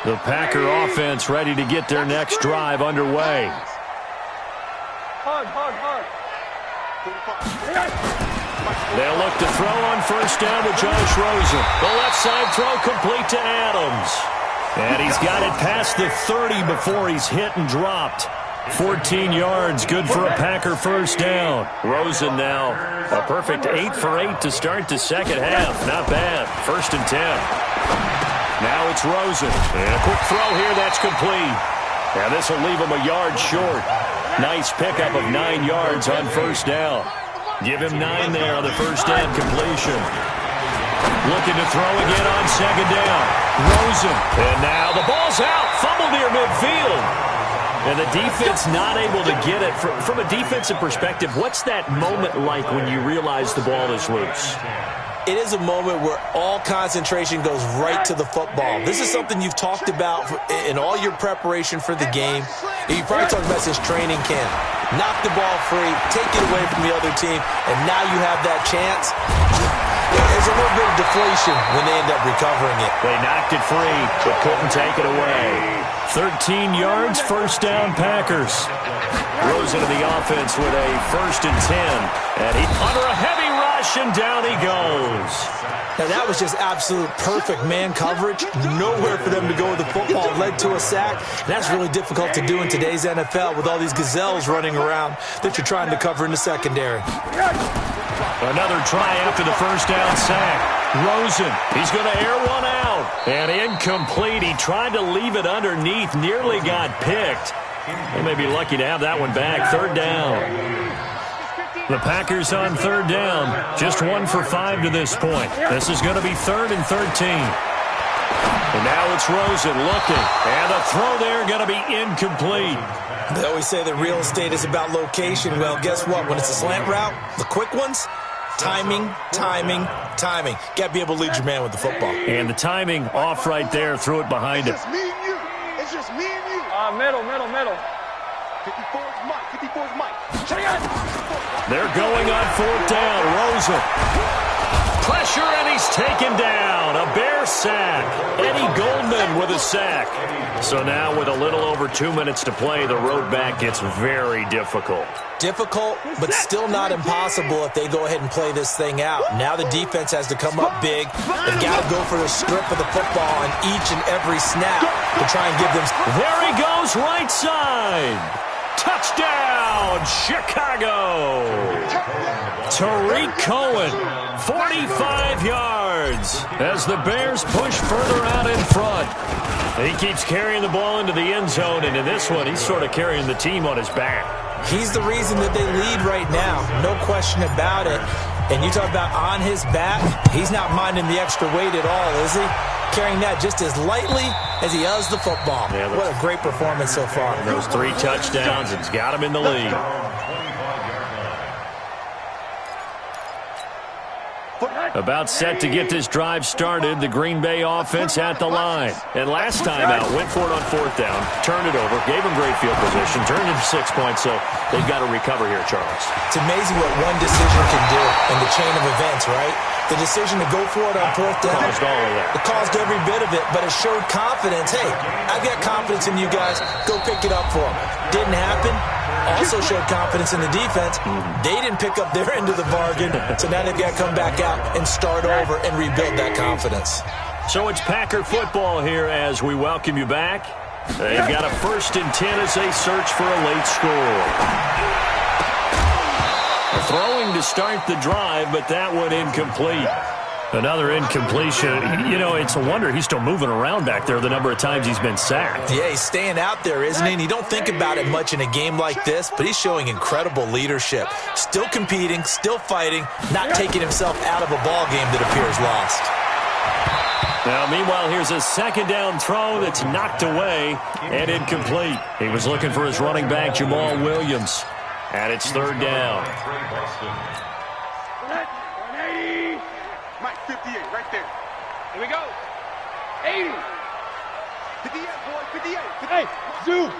The Packer offense ready to get their next drive underway. They'll look to throw on first down with Josh Rosen. The left side throw complete to Adams. And he's got it past the 30 before he's hit and dropped. 14 yards, good for a Packer first down. Rosen now a perfect 8 for 8 to start the second half. Not bad. 1st and 10. Now it's Rosen. And a quick throw here, that's complete. And this will leave him a yard short. Nice pickup of 9 yards on first down. Give him 9 there on the first down completion. Looking to throw again on second down. Rosen. And now the ball's out. Fumble near midfield. And the defense not able to get it. From a defensive perspective, what's that moment like when you realize the ball is loose? It is a moment where all concentration goes right to the football. This is something you've talked about in all your preparation for the game. You probably talked about since training camp. Knock the ball free, take it away from the other team, and now you have that chance. There's a little bit of deflation when they end up recovering it. They knocked it free, but couldn't take it away. 13 yards, first down Packers. Rosen to the offense with a 1st and 10. And he under a heavy rush, and down he goes. Now that was just absolute perfect man coverage. Nowhere for them to go with the football. Led to a sack. And that's really difficult to do in today's NFL with all these gazelles running around that you're trying to cover in the secondary. Another try after the first down sack. Rosen, he's going to air one out. And incomplete. He tried to leave it underneath. Nearly got picked. They may be lucky to have that one back. 3rd down. The Packers on 3rd down. Just 1 for 5 to this point. This is going to be 3rd and 13. And now it's Rosen looking. And the throw there going to be incomplete. They always say that real estate is about location. Well, guess what? When it's a slant route, the quick ones, timing, timing, timing. Got to be able to lead your man with the football. And the timing off right there. Threw it behind him. It's just me and you. It's just me and you. Middle. 54's Mike. 54's Mike. They're going on 4th down. Rosen. Pressure, and he's taken down. A Bear sack. Eddie Goldman with a sack. So now with a little over 2 minutes to play, the road back gets very difficult. Difficult, but still not impossible if they go ahead and play this thing out. Now the defense has to come up big. They've got to go for the strip of the football on each and every snap to try and give them... There he goes, right side. Touchdown, Chicago. Tariq Cohen, 45 yards as the Bears push further out in front. He keeps carrying the ball into the end zone, and in this one, he's sort of carrying the team on his back. He's the reason that they lead right now, no question about it. And you talk about on his back, he's not minding the extra weight at all, is he? Carrying that just as lightly as he does the football. Yeah, what a great performance so far. Those 3 touchdowns, it's got him in the lead. About set to get this drive started, the Green Bay offense at the line. And last time out, went for it on 4th down, turned it over, gave him great field position, turned it to 6 points, so they've got to recover here, Charles. It's amazing what one decision can do in the chain of events, right? The decision to go for it on 4th down. Caused all of that. It caused every bit of it, but it showed confidence. Hey, I've got confidence in you guys. Go pick it up for them. Didn't happen. Also showed confidence in the defense. They didn't pick up their end of the bargain, so now they've got to come back out and start over and rebuild that confidence. So it's Packer football here as we welcome you back. They've got a 1st and 10 as they search for a late score. Throwing to start the drive, but that one incomplete. Another incompletion. You know, it's a wonder he's still moving around back there the number of times he's been sacked. Yeah, he's staying out there, isn't he? And you don't think about it much in a game like this, but he's showing incredible leadership. Still competing, still fighting, not taking himself out of a ball game that appears lost. Now, meanwhile, here's a second down throw that's knocked away and incomplete. He was looking for his running back, Jamal Williams. And it's third down. Mike, 58, right there. Here we go. 80. 58, boy, 58. Hey, Zoo.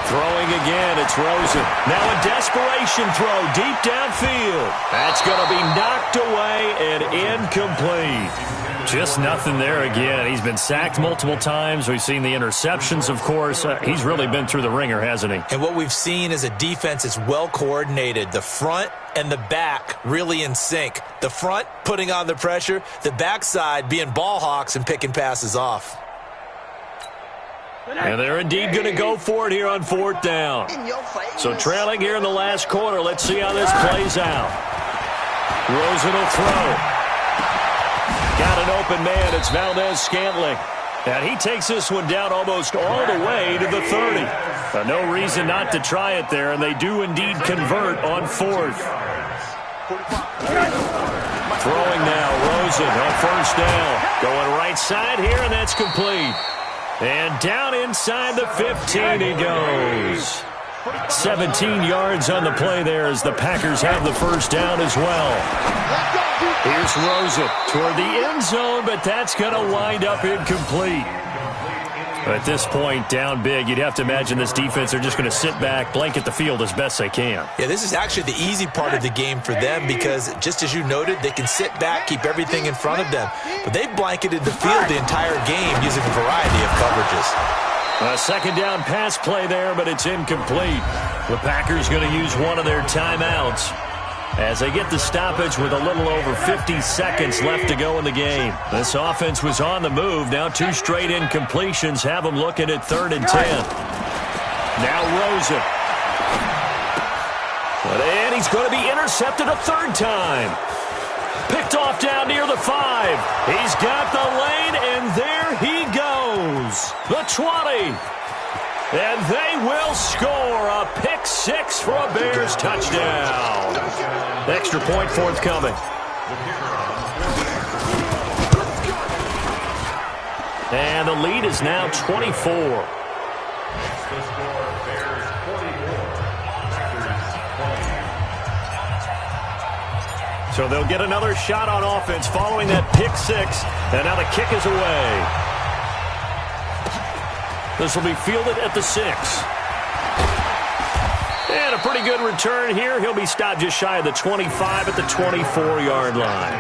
Throwing again, it's Rosen. Now a desperation throw deep downfield. That's going to be knocked away and incomplete. Just nothing there again. He's been sacked multiple times. We've seen the interceptions, of course. He's really been through the ringer, hasn't he? And what we've seen is a defense that's well coordinated. The front and the back really in sync. The front putting on the pressure, the backside being ball hawks and picking passes off. And they're indeed going to go for it here on fourth down. So trailing here in the last quarter. Let's see how this plays out. Rosen will throw. Got an open man. It's Valdez-Scantling. And he takes this one down almost all the way to the 30. No reason not to try it there, and they do indeed convert on fourth. Throwing now, Rosen on first down. Going right side here, and that's complete. And down inside the 15 he goes. 17 yards on the play there as the Packers have the first down as well. Here's Rosen toward the end zone, but that's going to wind up incomplete. At this point, down big, you'd have to imagine this defense are just going to sit back, blanket the field as best they can. Yeah, this is actually the easy part of the game for them because, just as you noted, they can sit back, keep everything in front of them. But they've blanketed the field the entire game using a variety of coverages. A second down pass play there, but it's incomplete. The Packers going to use one of their timeouts as they get the stoppage with a little over 50 seconds left to go in the game. This offense was on the move. Now two straight incompletions have them looking at 3rd and 10. Now Rosen. And he's going to be intercepted a third time. Picked off down near the 5. He's got the lane, and there he goes. The 20. And they will score a pick 6 for a Bears touchdown. Extra point forthcoming. And the lead is now 24. So they'll get another shot on offense following that pick 6. And now the kick is away. This will be fielded at the 6. And a pretty good return here. He'll be stopped just shy of the 25 at the 24-yard line.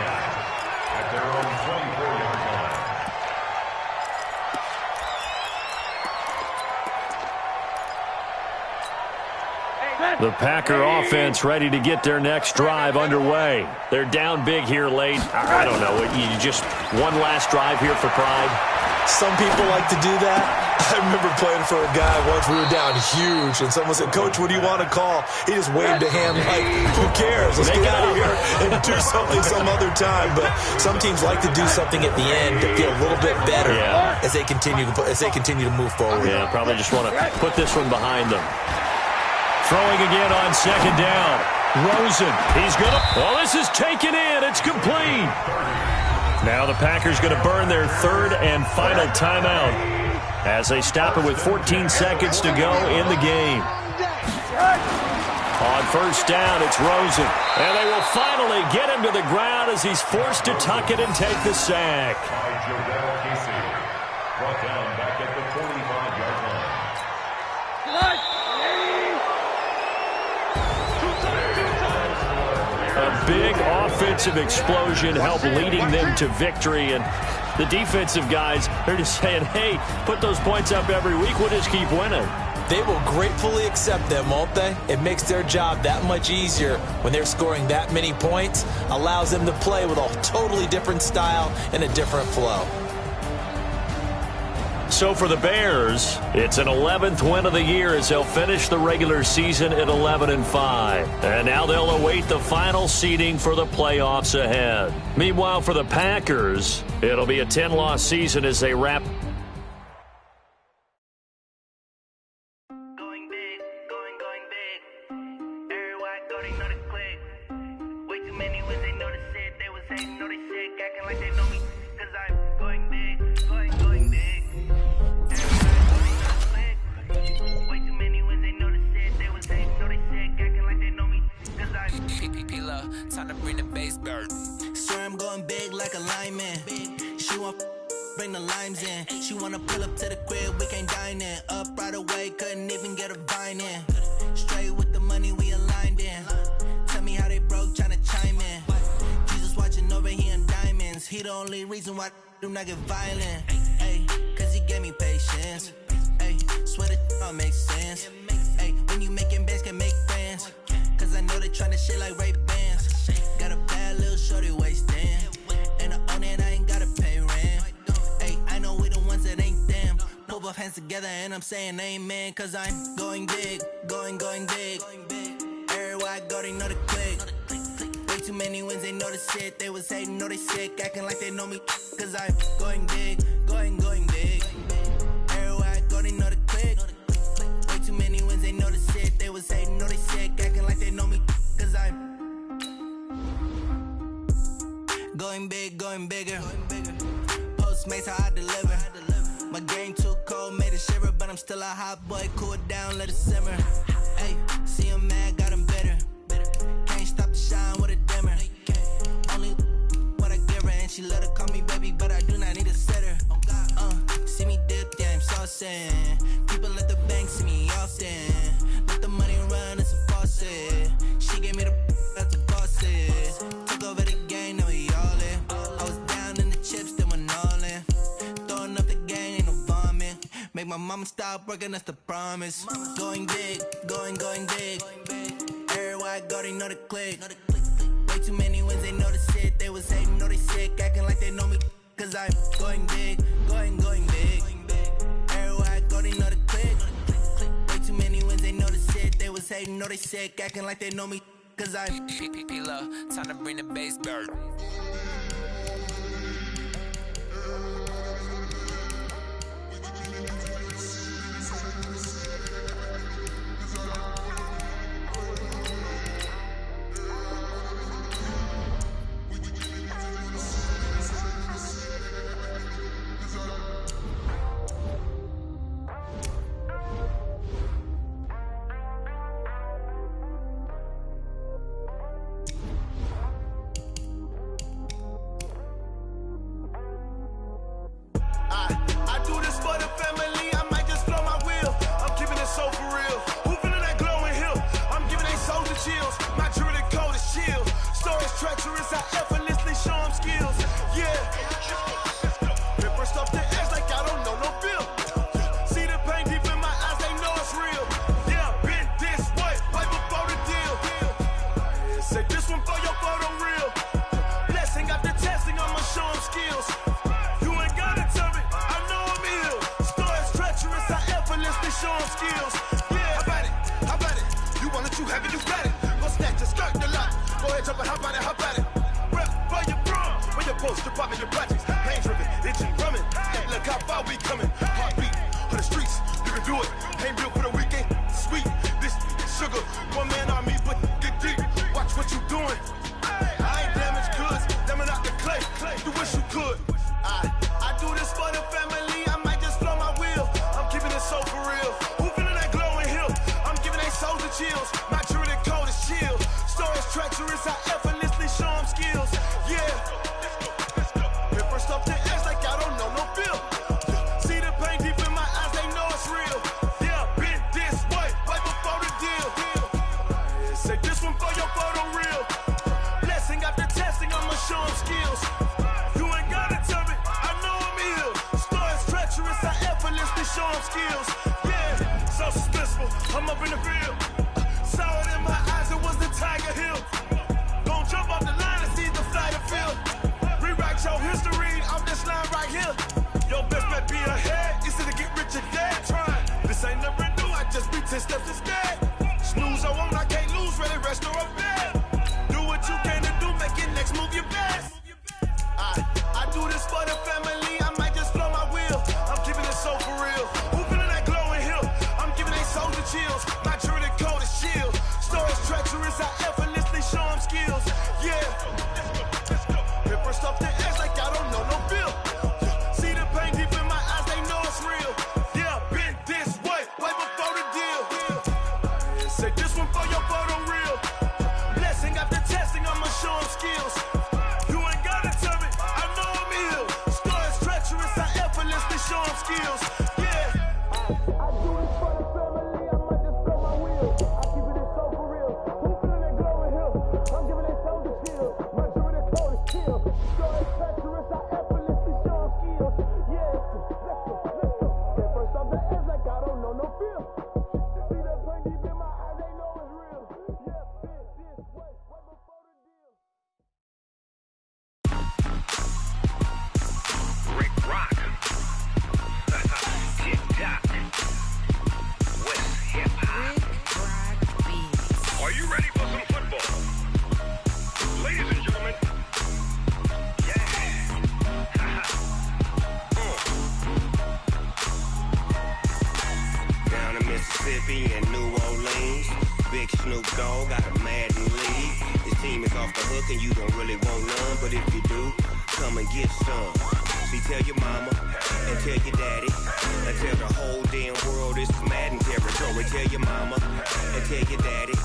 The Packer offense ready to get their next drive underway. They're down big here late. I don't know. You just one last drive here for pride? Some people like to do that. I remember playing for a guy once. We were down huge, and someone said, "Coach, what do you want to call?" He just waved a hand like, "Who cares? Let's get out of here and do something some other time." But some teams like to do something at the end to feel a little bit better as they continue to move forward. Yeah, probably just want to put this one behind them. Throwing again on second down. Rosen, he's going to... Well, this is taken in. It's complete. Now the Packers going to burn their 3rd and final timeout as they stop it with 14 seconds to go in the game. On first down, it's Rosen. And they will finally get him to the ground as he's forced to tuck it and take the sack. Brought down back at the 45-yard line. A big offensive explosion helped leading them to victory. And the defensive guys, they're just saying, hey, put those points up every week. We'll just keep winning. They will gratefully accept them, won't they? It makes their job that much easier when they're scoring that many points. Allows them to play with a totally different style and a different flow. So for the Bears, it's an 11th win of the year as they'll finish the regular season at 11-5. And now they'll await the final seeding for the playoffs ahead. Meanwhile, for the Packers, it'll be a 10-loss season as they wrap. Time to bring the bass bird. Swear I'm going big like a lineman. She want bring the limes in. She wanna pull up to the crib, we can't dine in. Up right away, couldn't even get a vine in. Straight with the money we aligned in. Tell me how they broke, tryna chime in. Jesus watching over here in diamonds. He the only reason why I do not get violent. Ay, cause he gave me patience. Ay, swear that all makes sense. Ay, when you making bands, can make friends. Cause I know they tryna shit like Ray Bans. Got a bad little shorty wasting. And I own it, I ain't gotta pay rent. Hey, I know we the ones that ain't them. Pull both hands together and I'm saying amen. Cause I'm going big, going big. Everywhere I go, they know the click. Way too many wins, they know the shit. They was hating, know they sick, acting like they know me. Cause I'm going big, going big. Everywhere I go, they know the click. Way too many wins, they know the shit. They was hating, know they sick, acting like they know me. Cause I'm going big, going bigger. Postmates, how I deliver. My game too cold, made it shiver, but I'm still a hot boy. Cool it down, let it simmer. Hey, see him mad, got him bitter. Can't stop the shine with a dimmer. Only what I give her, and she let her call me baby, but I do not need a sitter. See me dip, yeah, I'm saucing. People at the bank see me often. Let the money run, it's a faucet. She gave me the that's the bosses. Took over the game, now we all in. I was down in the chips, then went all in. Throwing up the gang, ain't no vomit. Make my mama stop working, that's the promise. Going big, going big. Everywhere I go, they know the click. Way too many wins, they know the shit. They was hating, know they sick, acting like they know me. Cause I'm going big, going big. Everywhere I go, they know the click. Way too many wins, they know the shit. They was hating, know they sick, acting like they know me. Cause I'm P-P-P-Love, time to bring the bass bird. Treacherous, I effortlessly show them skills. Yeah. First off the edge like I don't know no feel. See the pain deep in my eyes, they know it's real. Yeah, been this way, right before the deal. Say this one for your photo real. Blessing after testing, I'ma show them skills. You ain't gotta tell me, I know I'm ill. Stories treacherous, I effortlessly show them skills. Yeah, how about it? You want it, you have it, you got it. Go snatch your skirt, the lot. Go ahead, jump it, how about it? Rep for your bro, for your post, your pop, and your projects. Pain driven, itching, drumming. Look how far we coming. Heartbeat for the streets, you can do it. Ain't built for the weekend, sweet. This sugar, one man army, but get deep. Watch what you doing. I ain't damaged goods, damn it out the clay. You wish you could. I do this for the family. I might just blow my wheel. I'm keeping it so for real. Who feeling that glowing hill? I'm giving they souls the chills. My true the cold is chill. Stories treacherous, I effortlessly show them skills. Yeah. Hit first off the edge like I don't know no feel. See the pain deep in my eyes, they know it's real. Yeah, been this way, right before the deal. Say this one for your photo real. Blessing after testing, I'ma show them skills. You ain't gotta tell me, I know I'm ill. Stories treacherous, I effortlessly show them skills. Yeah, so suspenseful, I'm up in the field. Saw it in my eyes, it was the Tiger Hill. Gon' jump off the line and see the fly the field. Rewrite your history off this line right here. Your best bet be ahead, it's an skills. Yeah. I do this for the family, I might just blow my wheel. I keep it so for real. Who feeling that glowing hill? I'm giving that shoulder chill. My dream of the code is chill. So it's treacherous, I effortlessly show them skills. Yeah, let's go. Get first off the edge like I don't know no feel. See the pain deep in my eyes, they know it's real. Yeah, this way before the deal. Rick Rock. TikTok. West Hip Hop. Are you ready for some football? Ladies and gentlemen. Yeah. Down in Mississippi and New Orleans, Big Snoop Dogg got a Madden league. His team is off the hook and you don't really want none, but if you do, come and get some. See, tell your mama and tell your daddy and tell the whole damn world this is Madden territory. Tell your mama and tell your daddy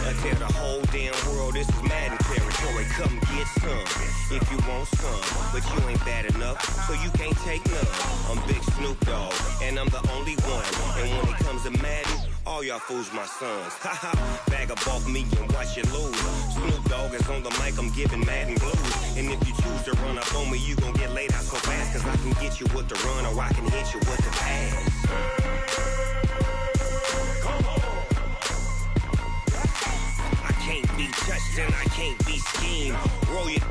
and tell the whole damn world this is Madden territory. Come get some if you want some, but you ain't bad enough, so you can't take none. I'm Big Snoop Dogg and I'm the only one. And when it comes to Madden, all y'all fools my sons. Haha, bag up off me and watch you lose. Snoop Dogg is on the mic, I'm giving Madden blues. And if you choose to run up on me, you gon' get laid out so fast. Cause I can get you with the run or I can hit you with the pass. Come on. I can't be touched and I can't be schemed. Roll it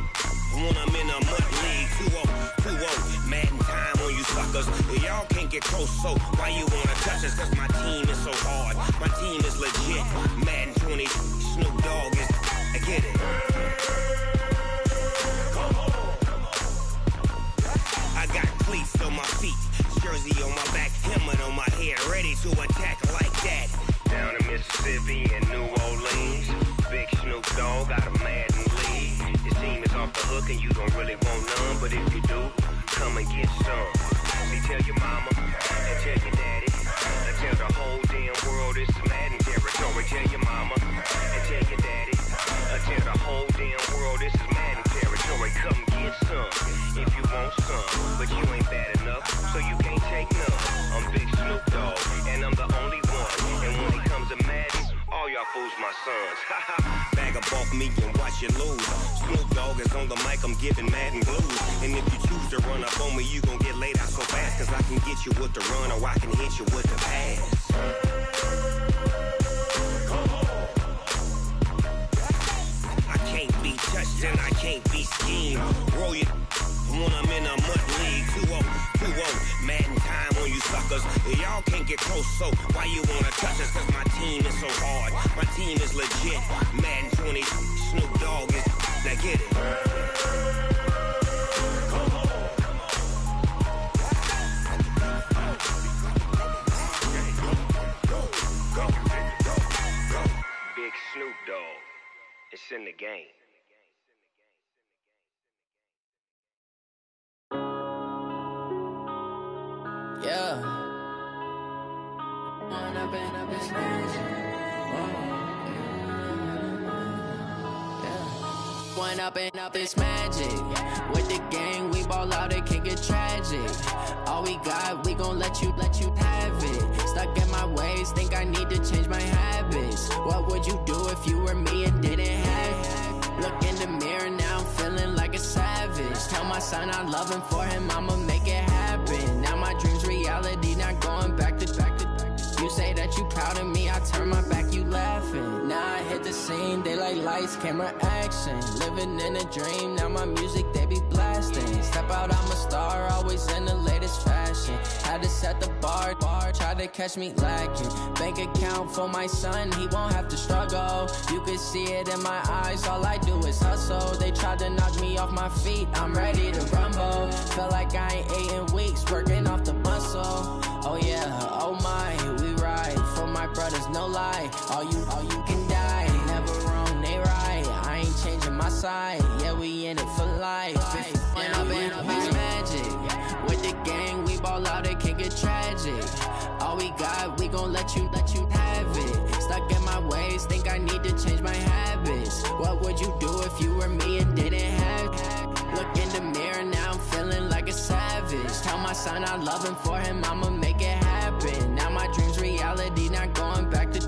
when I'm in a mud league. 2-0, Madden time on you suckers. Y'all can't get close, so why you wanna touch us? Cause my team is so hard, my team is legit. Madden 20, Snoop Dogg is, I get it. Come on. I got cleats on my feet, jersey on my back, helmet on my head, ready to attack like that. Down in Mississippi and New Orleans, Big Snoop Dogg got a Madden league. His team is off the hook and you don't really want none, but if you do, come and get some. See, tell your mama and tell your daddy and tell the whole damn world this is Madden territory. Tell your mama and tell your daddy and tell the whole damn world this is Madden territory. Come get some if you want some, but you ain't bad enough, so you can't take none. I'm Big Snoop Dogg and I'm the only one. And when it comes to Madden, all y'all fools my sons. Bag up off me and watch you lose. Snoop Dogg is on the mic, I'm giving Madden blues. And if you choose to run up on me, you gon' get laid out so fast. Cause I can get you with the run or I can hit you with the pass. I can't be touched and I can't be schemed. Roll it when I'm in a mud league. 2-0, Madden time on you suckers. Y'all can't get close, so why you wanna touch us? Cause my team is so hard, my team is legit. Madden 20, Snoop Dogg is, now get it. Come on. Go. Big Snoop Dogg, it's in the game. Yeah. One up and up is magic. With the gang, we ball out, it can get tragic. All we got, we gon' let you have it. Stuck in my ways, think I need to change my habits. What would you do if you were me and didn't have it? Look in the mirror, now I'm feeling like a savage. Tell my son I love him, for him I'ma make it happen. Now my dream's reality, not going back to. You say that you proud of me, I turn my back, you laughing. Now I hit the scene, they like lights, camera, action. Living in a dream, now my music, they be blasting. Step out, I'm a star, always in the latest fashion. Had to set the bar, try to catch me lacking. Bank account for my son, he won't have to struggle. You can see it in my eyes, all I do is hustle. They tried to knock me off my feet, I'm ready to rumble. Feel like I ain't ate in weeks, working off the muscle. Oh yeah, oh my, we ride for my brothers, no lie. All you can die, never wrong, they right. I ain't changing my side, yeah, we in it for life. When up and up is magic. With the gang, we ball out, it can get tragic. All we got, we gon' let you have it. Stuck in my ways, think I need to change my habits. What would you do if you were me and didn't have it? Look in the mirror, now I'm feeling like a savage. Tell my son, I love him. For him, I'ma make it happen. Now my dream's reality, not going back to.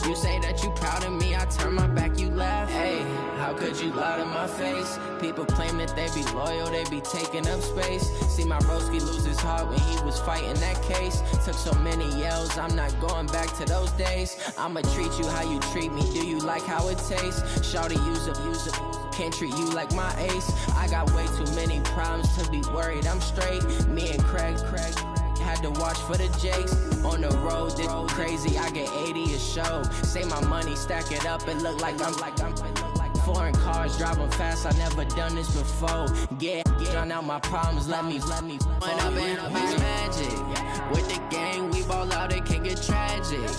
You say that you proud of me, I turn my back, you laugh. Hey, how could you lie to my face? People claim that they be loyal, they be taking up space. See my broski lose his heart when he was fighting that case. Took so many yells, I'm not going back to those days. I'ma treat you how you treat me, do you like how it tastes? Shawty, use it, can't treat you like my ace. I got way too many problems to be worried, I'm straight. Me and Craig had to watch for the Jakes. On the road, this crazy, I get 80 a show. Say my money, stack it up, it look like I'm foreign cars, driving fast, I never done this before. Get on out my problems, let me When up in a beach magic. With the gang, we ball out, it can get tragic.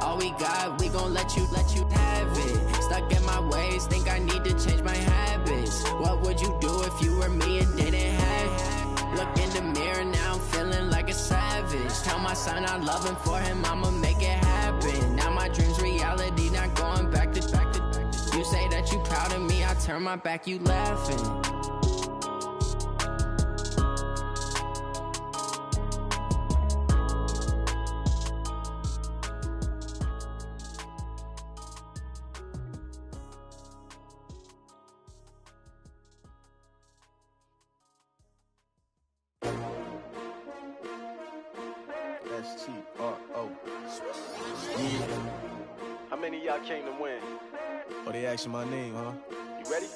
All we got, we gon' let you have it. Stuck in my ways, think I need to change my habits. What would you do if you were me and didn't have it? Look in the mirror, now I'm feeling like a savage. Tell my son I love him, for him I'ma make it happen. Now my dream's reality, not going back to. You say that you proud of me, I turn my back, you laughing. S-T-R-O. Yeah. How many of y'all came to win? Oh, they asking my name, huh? You ready?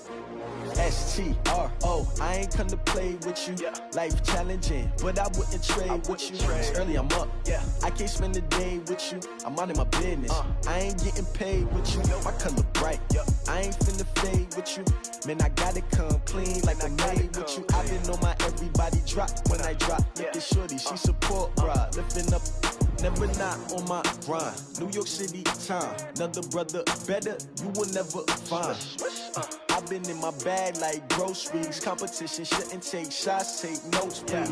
S-T-R-O. I ain't come to play with you. Yeah. Life challenging, but I wouldn't trade with you. It's early, I'm up. Yeah. I can't spend the day with you. I'm out of my business. I ain't getting paid with you. My color bright. I ain't finna fade with you. Man, I gotta come clean like I'm made with you. I've been on my everybody drop when I drop. Look at shorty, she support ride. Lifting up, never not on my grind. New York City time, another brother better, you will never find. I've been in my bag like groceries. Competition shouldn't take shots, take notes, please.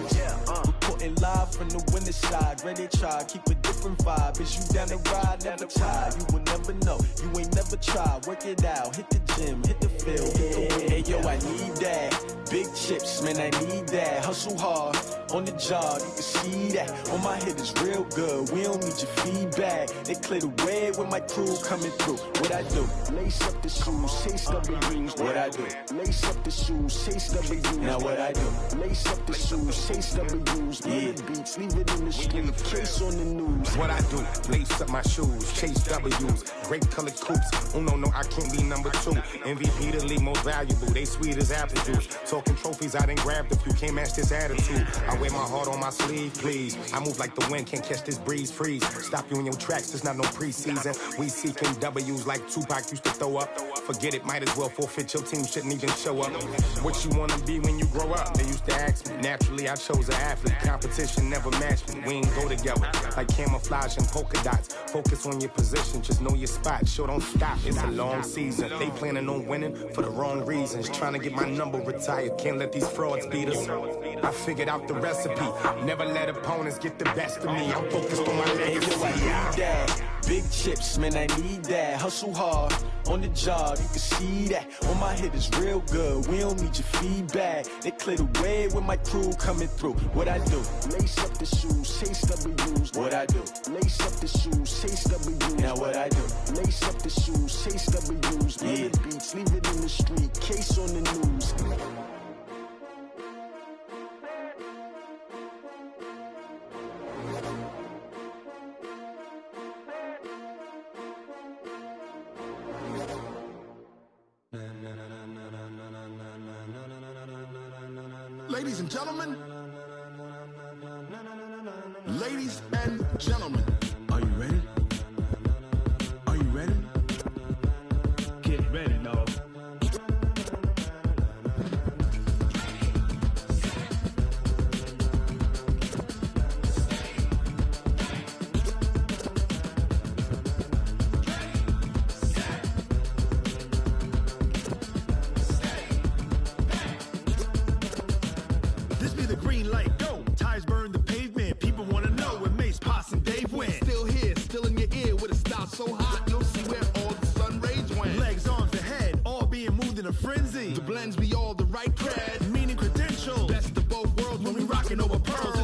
Reporting live from the winter side. Ready to try, keep a different vibe. Is you down the ride, never tired. You will never know, you ain't never tried. Work it out, hit the gym, hit the field, hit the wind. Hey yo, I need that. Big chips, man, I need that. Hustle hard, on the job, you can see that. On my head is real good, we don't need your feedback. They clear the way with my crew coming through. What I do? Lace up the shoes, chase W's. What I do? Lace up the shoes, chase W's. Now what I do? Lace up the shoes, chase W's. Yeah. Beats, leave it in the street, case on the news. What I do? Lace up my shoes, chase W's. Great colored coops. Oh no, I can't be number 2. MVP the league most valuable. They sweet as apple juice. Talking trophies, I didn't grab the few. Can't match this attitude. I wear my heart on my sleeve, please. I move like the wind, can't catch this breeze, freeze. Stop you in your tracks, there's not no preseason. We seeking W's like Tupac used to throw up. Forget it, might as well forfeit, your team shouldn't even show up. What you wanna be when you grow up? They used to ask me. Naturally, I chose an athlete. Competition never matched me. We ain't go together. Like camouflage and polka dots. Focus on your position, just know your spot. Show don't stop, it's a long season. They planning on winning for the wrong reasons. Trying to get my number retired, can't let these frauds beat us. I figured out the recipe. Never let opponents get the best of me. I'm focused on my legacy. I need that. Big chips, man, I need that. Hustle hard, on the job, you can see that. On my head is real good, we don't need your feedback. They clear the way with my crew coming through. What I do? Lace up the shoes, chase W's. What I do? Lace up the shoes, chase W's. Now what I do? Lace up the shoes, chase W's. Yeah. Beats, leave it in the street, case on the news. Ladies and gentlemen, ladies and gentlemen, are you ready? Are you ready? Get ready, dog. So hot, you'll see where all the sun rays went. Legs, arms, ahead, all being moved in a frenzy. The blends be all the right cred, meaning credentials. Best of both worlds when we rockin' over pearls.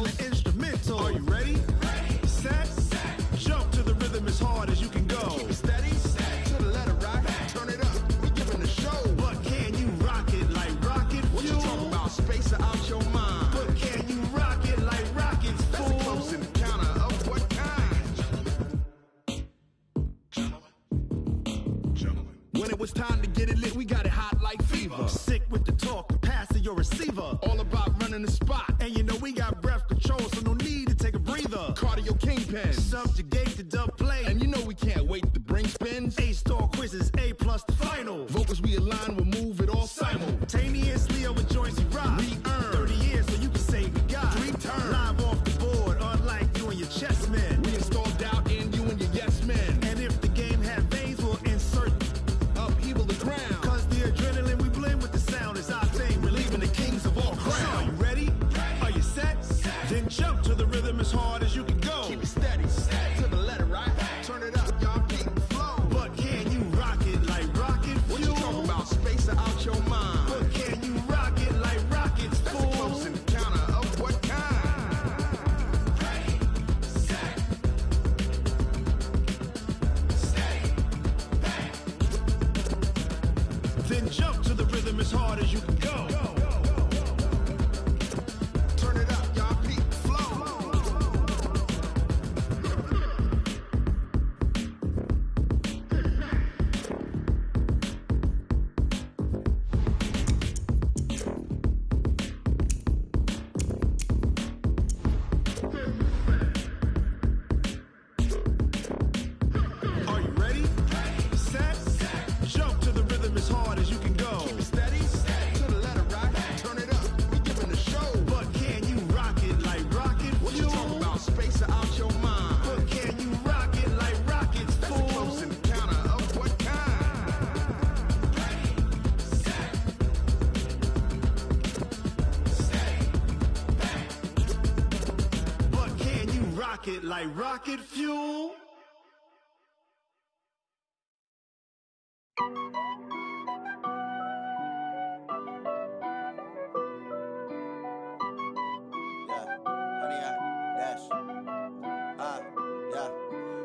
When it was time to get it lit, we got it hot like fever. Sick with the talk, the pass of your receiver. All about running the spot. And you know we got breath control, so no need to take a breather. Cardio kingpin. Subjugate the dub play. And you know we can't wait to bring spins. A-star quizzes, A+ the final. Vocals we align, we'll move it all simultaneously over joints we rock. We earn 30 years so you can say we got 3 turns. Live off the board, unlike you and your chess men. We install doubt in you and your yes men. And if the game had veins, we'll insert upheaval the ground. Cause the adrenaline we blend with the sound is our thing, relieving the kings of all crowns. So are you ready? Are you set? Then jump to the rhythm as hard as you can go. Keep it steady, to the letter, right? Turn it up, y'all keep the flow. But can you rock it like rocket fuel? What you talking about? Space out your mind. But can you rock it like rockets, That's fool? a close encounter of what kind? Ready, set, steady, bang. Then jump to the rhythm as hard as you can go. Turn it up, y'all keep the flow. Are you ready? Set, jump to the rhythm as hard as you can go. Keep it steady, to the letter, right? Turn it up, we giving the show. But can you rock it like rocket What you fuel? talking about? Space out your mind. But can you rock it like rockets, That's a fool? close encounter of what kind? But can you rock it like rocket fuel?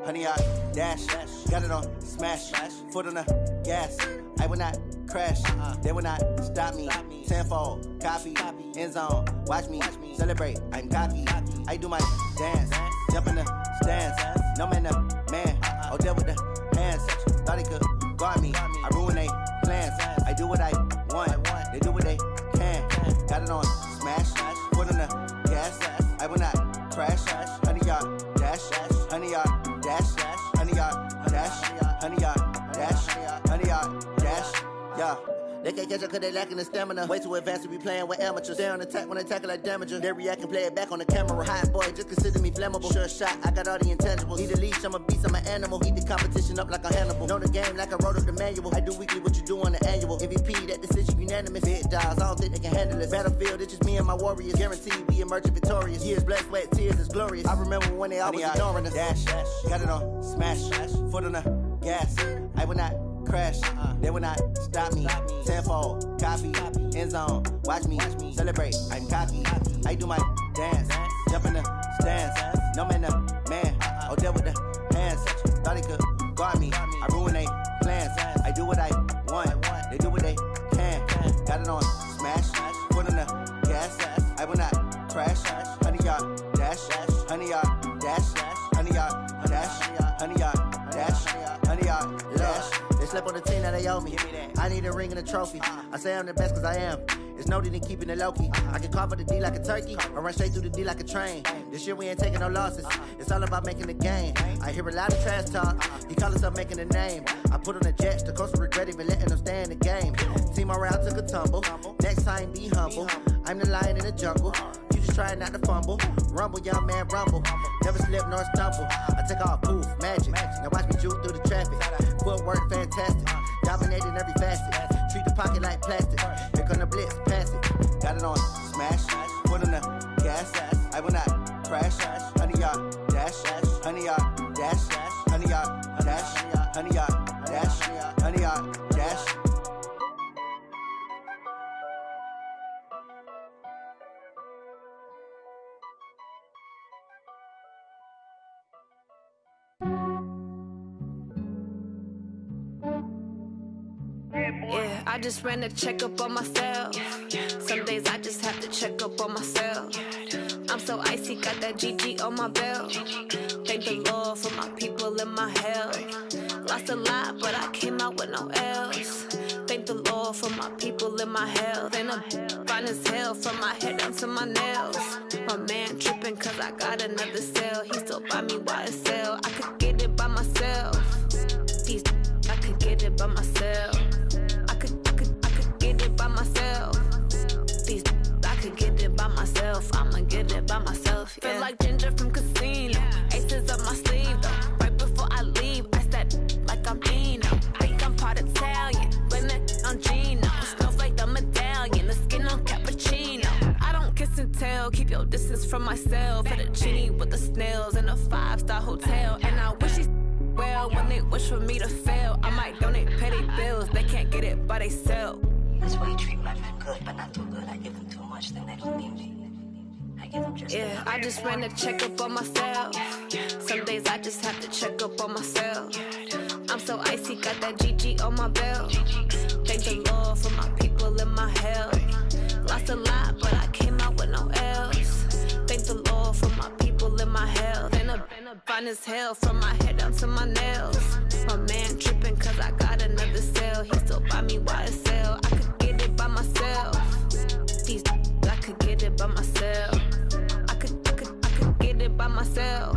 Honey, I dash, got it on smash, foot on the gas. I will not crash, they will not stop me. Tenfold, copy, end zone, watch me celebrate. I'm cocky, I do my dance, jump in the stands. No man, the man, oh deal with the hands. Thought he could guard me, I ruin they plans. I do what I want, they do what they can. Got it on smash, foot on the gas. I will not crash, honey, y'all dash, honey, y'all dash, honey, y'all dash, honey, y'all dash, honey, y'all dash, yeah. They can't catch up cause they lacking the stamina. Way too advanced to be playing with amateurs. Stay on attack when they tackle like damager. They react and play it back on the camera. Hot boy, just consider me flammable. Sure shot, I got all the intangibles. Need a leash, I'm a beast, I'm an animal. Heat the competition up like a Hannibal. Know the game like I wrote up the manual. I do weekly what you do on the annual. MVP, that decision unanimous. Big dials, I don't think they can handle it. Battlefield, it's just me and my warriors. Guaranteed we emerging victorious. Years, blood, sweat, tears, it's glorious. I remember when they always ignoring us. Dash, got it on smash, foot on the gas. I will not crash, they will not stop me. Tenfold, copy, end zone, watch me celebrate. I'm cocky, I do my dance, jump in the stands. No man, the man, oh deal with the hands. Thought he could guard me, I ruin they plans. I do what I want, they do what they can. Got it on smash, foot on the gas. I will not crash, honey, y'all dash, honey, y'all dash, honey, y'all dash, honey, y'all dash, honey, y'all dash. They slept on the team that they owe me. I need a ring and a trophy. I say I'm the best cause I am. It's no need in keeping it low-key. I can call for the D like a turkey, or run straight through the D like a train. This year we ain't taking no losses. It's all about making the game. I hear a lot of trash talk. He call himself making a name. I put on the jets, the coach will regret even letting them stay in the game. Team morale took a tumble. Next time be humble. I'm the lion in the jungle. You just trying not to fumble. Rumble, young man, rumble. Never slip nor stumble. I take off, poof, magic. Now watch me juke through the traffic. Footwork fantastic. Dominating every facet. Treat the pocket like plastic. Here come the blitz, pass it. Got it on smash. Foot on the gas. I will not crash. Honey, y'all dash. Honey, y'all dash. Honey, y'all dash. Honey, y'all dash. Honey, y'all dash. Yeah, I just ran a checkup on myself. Some days I just have to check up on myself. I'm so icy, got that GG on my belt. Thank the Lord for my people in my health. Lost a lot, but I came out with no L's. Thank the Lord for my people and my health. And I'm fine as hell from my head down to my nails. My man tripping cause I got another cell. He still buy me YSL. I could get it by myself. These I could get it by myself. I could get it by myself. These I could get it by myself. I'ma get it by myself. Yeah. Feel like Ginger from Casino. Aces up my sleeve though. Right before I leave, I step like I'm Dino. Think I'm part Italian. Blame it on Gino. Snowflake the medallion. The skin on cappuccino. I don't kiss and tell. Keep your distance from myself. At a genie with the snails in a 5-star hotel. And I wish these well when they wish for me to fail. I might donate petty bills. They can't get it by they sell. That's why you treat my men good, but not too good. I give them too much, then they don't need me. I give them just yeah, I just ran a checkup on myself. Some days I just have to check up on myself. I'm so icy, got that GG on my belt. Thank the Lord for my people and my health. Lost a lot, but I came out with no L's. Thank the Lord for my people and my health. And I'm fine as hell from my head down to my nails. My man tripping cause I got another cell. He still buy me YSL. I could get it by myself. These I could get it by myself. I could get it by myself.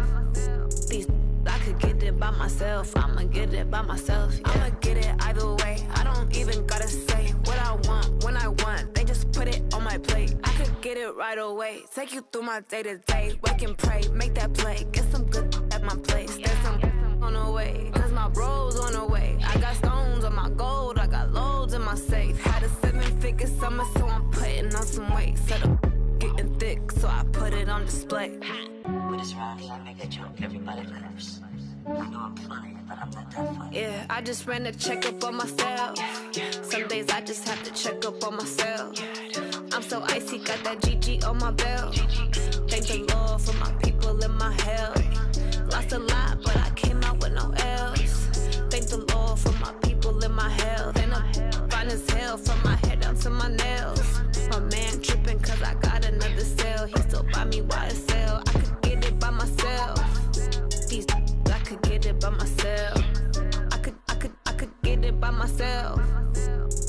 These I could get it by myself. I'ma get it by myself. Yeah. I'ma get it either way. I don't even gotta say what I want when I want. They just put it on my plate. I could get it right away. Take you through my day to day. Wake and pray, make that play. Get some good at my place. There's some on the way. Cause my bro's on the way. I got stones on my gold. I got loads in my safe. Had a 7-figure summer, so I'm putting on some weight. Set up getting thick, so I put it on display. With this round here, I make a joke, everybody laughs. I know I'm funny, but I'm not that funny. Yeah, I just ran a checkup on myself. Some days I just have to check up on myself. I'm so icy, got that GG on my belt. Thank the Lord for my people and my health. Lost a lot, but I came out with no L's. Thank the Lord for my people and my health. And I'm fine as hell from my head down to my nails. My man tripping cause I got another cell. He still buy me YSL. I could get it by myself. These I could get it by myself. I could get it by myself.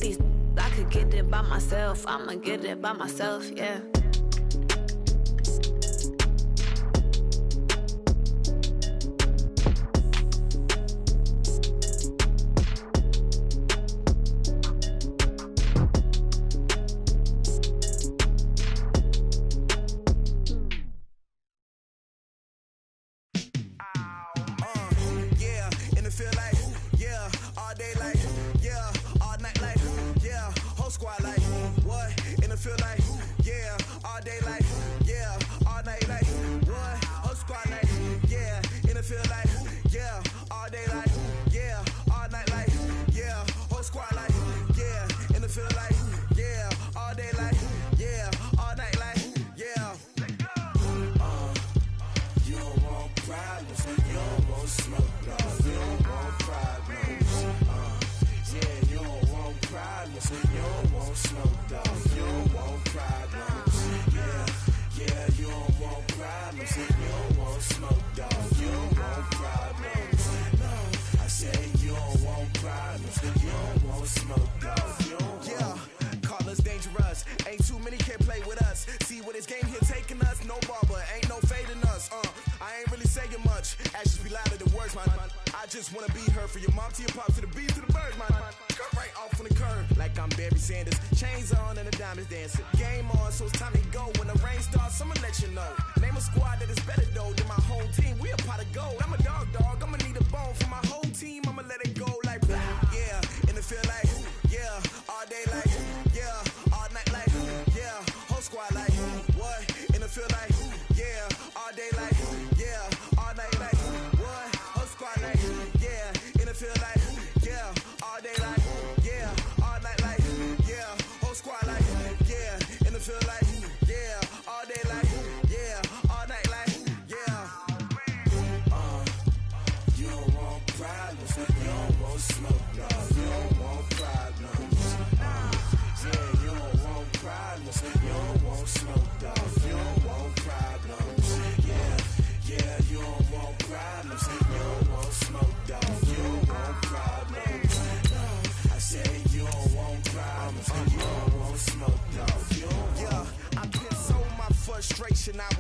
These I could get it by myself. I'ma get it by myself, yeah.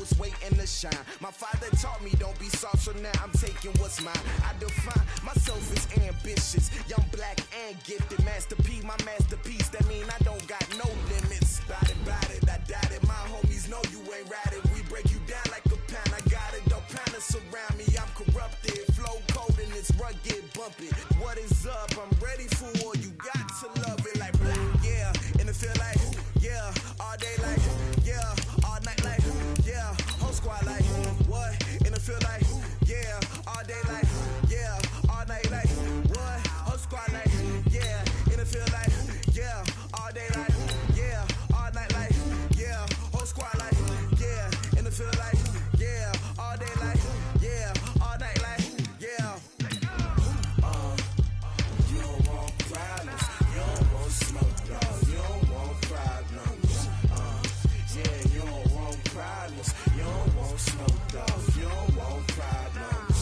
was waiting to shine. My father taught me don't be soft, so now I'm taking what's mine. I define myself as ambitious, young, black, and gifted. Master P, my masterpiece, that mean I don't got no limits. Bout it, I doubt it. My homies know you ain't ratted. We break you down like a pound. I got it, don't panic surround me. I'm corrupted, flow cold and it's rugged, bumpy. What is up? I'm ready for war. You got to love it like yeah, and it feel like yeah, all day like yeah, all night like yeah, whole squad like what? And it feel like yeah, all day like yeah, all night like what? Whole squad like yeah, and it feel like yeah, all day like yeah, all night like yeah, whole squad like yeah, and it feel like yeah, all day like yeah, all night like yeah. You don't want problems, you don't want smoke, dog. You don't want problems. Yeah, you don't want problems, you don't want smoke, dog. You don't want problems.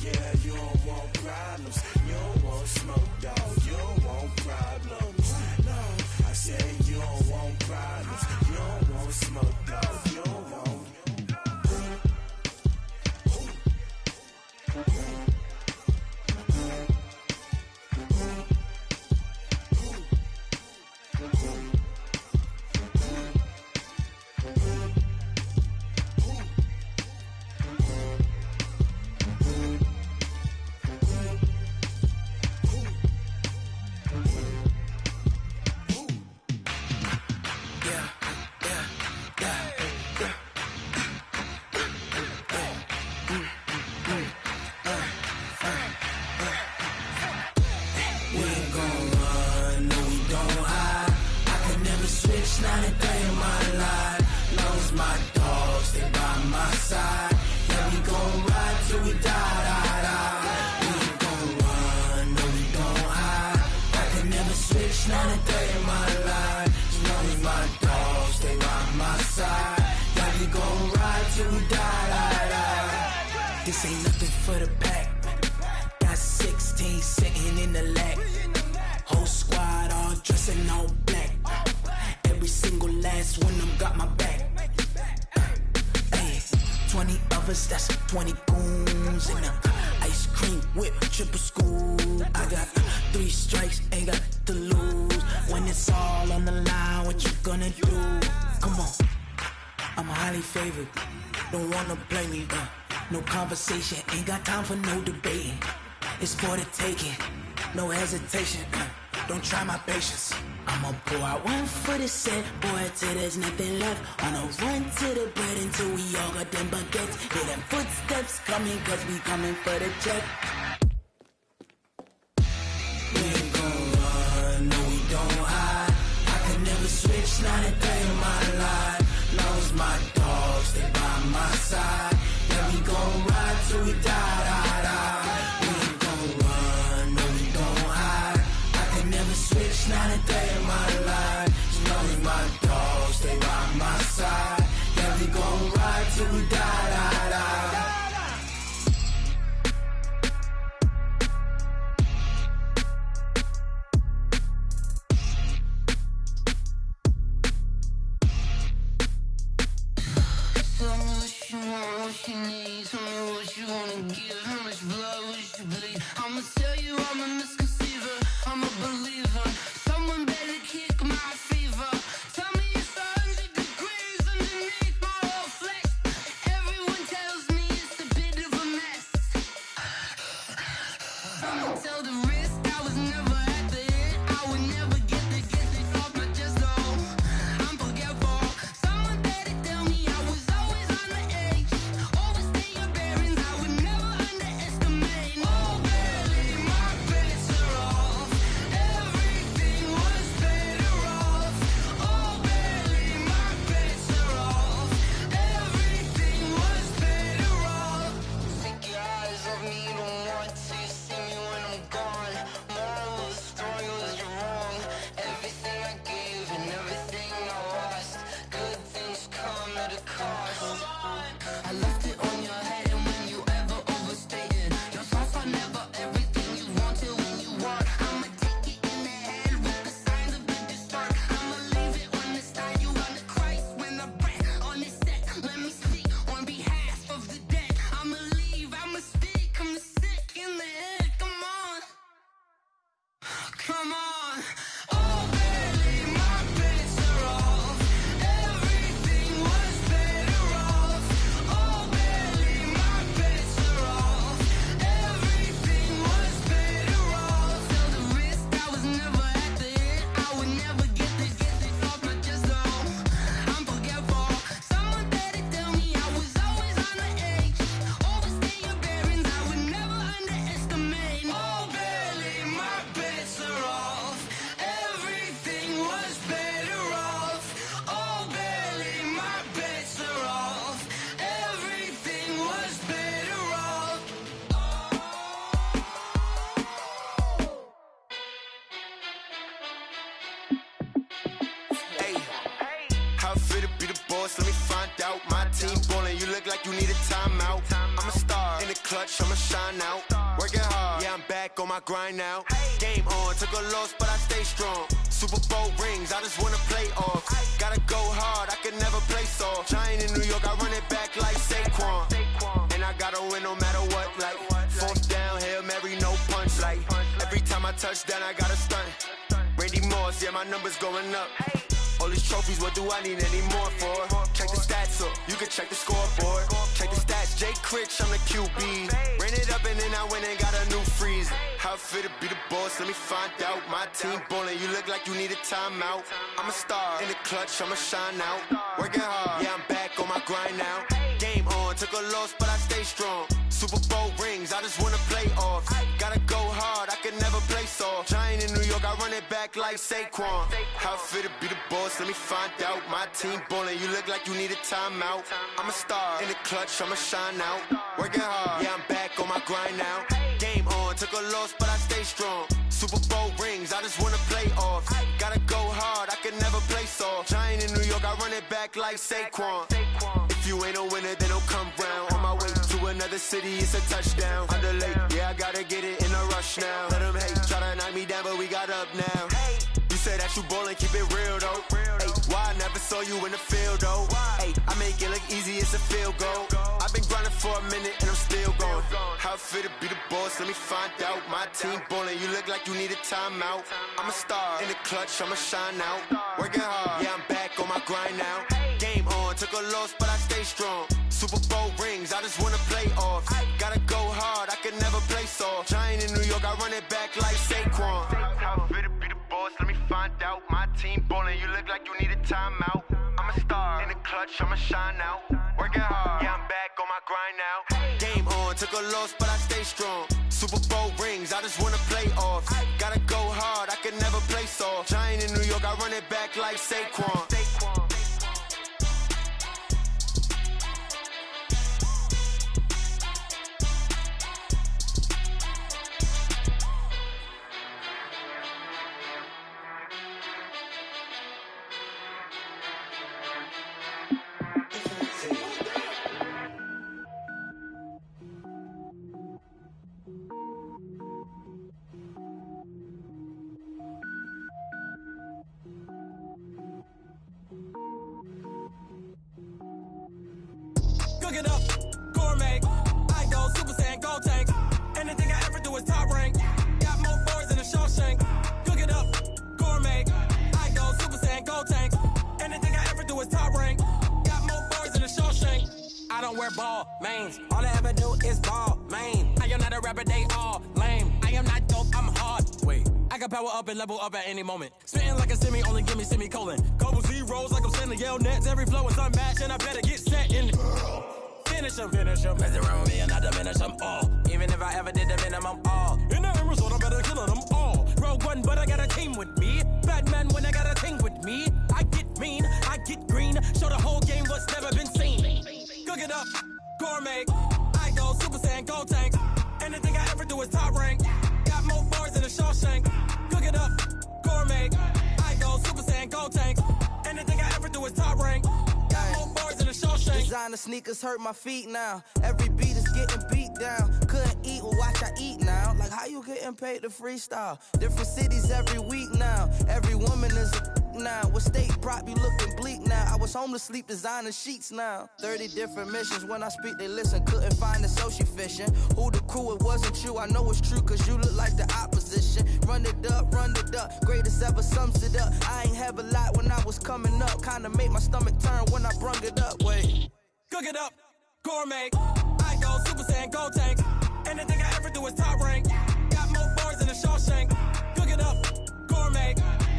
Yeah, you don't want problems, you don't want smoke, dog. You don't want problems. No, I said you don't want problems, you don't want smoke, dog. You don't want. This ain't nothing for the pack. Got 16 sitting in the lap. Whole squad all dressed in all black. Every single last one of them got my back. Hey, 20 of us, that's 20 goons. And a ice cream whip, triple scoop. I got 3 strikes, ain't got to lose. When it's all on the line, what you gonna do? Come on, I'm highly favored. Don't wanna play me, no conversation, ain't got time for no debating. It's for the taking, no hesitation. Don't try my patience. I'ma pour out one for the set, boy, till there's nothing left. On a run to the bread until we all got them baguettes. Hear them footsteps coming, cause we coming for the check. We ain't gon' run, no we don't hide. I can never switch, not a day in my life. Long as my dogs stay by my side. Yeah, we gon' ride till we die. We ain't gon' run, no we don't hide. I can never switch, not a day in my life. As long as my dogs stay by my side. Yeah, we gon' ride till we die. Tell me what you want, what you need. Tell me what you wanna give. How much blood would you bleed? I'ma tell you I'm a misconceiver. I'm a believer. Someone better kick my fever. Tell me it's 100 degrees underneath my whole flesh. Everyone tells me it's a bit of a mess. I'ma tell the risk I was never at the end. I would never get this off my chest though. I'm forgetful. Someone better tell me I was always on the edge. Overstay your bearings, I would never underestimate. Oh, barely my bets are off. Everything was better off. Oh, barely my bets are off. Everything was better off. Take your eyes off me, don't want to see me when I'm gone. Moral of the story was you're wrong. Everything I gave and everything I lost. Good things come at a cost. I left it on your head, and when you ever overstay it, your thoughts are never everything you wanted when you want. I'ma take it in the head with the signs of the distort. I'ma leave it on the side. You on the Christ when the breath on the set. Let me like you need a timeout. I'm a star in the clutch, I'ma shine out. Working hard, yeah, I'm back on my grind now. Game on, took a loss, but I stay strong. Super Bowl rings, I just wanna play off. Gotta go hard, I can never play soft. Giant in New York, I run it back like Saquon. And I gotta win no matter what, like fourth down, Hail Mary, no punch. Like every time I touch down, I gotta stunt. Randy Moss, yeah, my numbers going up. All these trophies, what do I need any more for? Check the stats up, you can check the scoreboard. Check the stats, Jake Critch, I'm the QB. Ran it up and then I went and got a new freeze. How it feel to be the boss, let me find out. My team ballin', you look like you need a timeout. I'm a star in the clutch, I'ma shine out. Working hard, yeah, I'm back on my grind now. Game on, took a loss, but I stay strong. Super Bowl rings, I just wanna play off. Gotta go hard, I can never play soft. Giant in New York, I run it back like Saquon. How it feel to be the boss, let me find out. My team ballin', you look like you need a timeout. I'm a star in the clutch, I'ma shine out. Working hard, yeah, I'm back on my grind now. Game on, took a loss, but I stay strong. Super Bowl rings, I just wanna play off. Gotta go hard, I can never play soft. Giant in New York, I run it back like Saquon. If you ain't a winner, then don't come round. On my way to another city, it's a touchdown. Underlay, yeah, I gotta get it in a rush now. Let them hate, try to knock me down, but we got up now. You say that you ballin', keep it real though. Hey, why I never saw you in the field though? Hey, I make it look easy, it's a field goal. I've been grinding for a minute and I'm still going. How it feel to be the boss, let me find out. My team ballin', you look like you need a timeout. I'm a star in the clutch, I'ma shine out. Working hard, yeah, I'm back on my grind now. Game on, took a loss, but I stay strong. Super Bowl rings, I just wanna play off. Gotta go hard, I can never play soft. Giant in New York, I run it back like Saquon. How it feel to be the boss, let me find out. My team ballin', you look like you need a timeout. I'm a star in the clutch, I'ma shine out. Working hard, yeah, I'm back on my grind now. Game on, took a loss, but I stay strong. Super Bowl rings, I just wanna play off. Gotta go hard, I can never play soft. Giant in New York, I run it back like Saquon. Cook it up, gourmet. I go Super Saiyan, gold tank. Anything I ever do is top rank. Got more boys than a Shawshank. Cook it up, gourmet. I go Super Saiyan, gold tank. Anything I ever do is top rank. Got more boys than a Shawshank. I don't wear ball mains. All I ever do is ball main. I am not a rapper, they all lame. I am not dope, I'm hard. Wait, I can power up and level up at any moment. Spitting like a semi, only give me semicolon. Couple zeros like I'm sending yell nets. Every flow is unmatched and I better get set in. Finish them. Mess around with me and I diminish them all. Even if I ever did the minimum all. In the result, I better kill them all. Rogue One, but I got a team with me. Batman when I got a team with me. I get mean, I get green. Show the whole game what's never been seen. Cook it up, gourmet. I go Super Saiyan, gold tank. Anything I ever do is top rank. Got more bars than a Shawshank. Cook it up, gourmet. I go Super Saiyan, gold tank. Anything I ever do is top rank. Got more bars than a Shawshank. Designer sneakers hurt my feet now. Every beat is getting beat down. Couldn't eat, well watch I eat now. Like how you getting paid to freestyle? Different cities every week now. Every woman is a now. With state prop, you looking bleak now. I was home to sleep, designer sheets now. 30 different missions. When I speak, they listen. Couldn't find it, so she fishing. Who the crew? It wasn't you. I know it's true, cause you look like the opposition. Run it up, greatest ever sums it up. I ain't have a lot when I was coming up. Kinda made my stomach turn when I brung it up. Wait. Cook it up, gourmet. I go Super Saiyan, gold tank. Anything I ever do is top rank. Got more bars than a Shawshank. Cook it up, gourmet.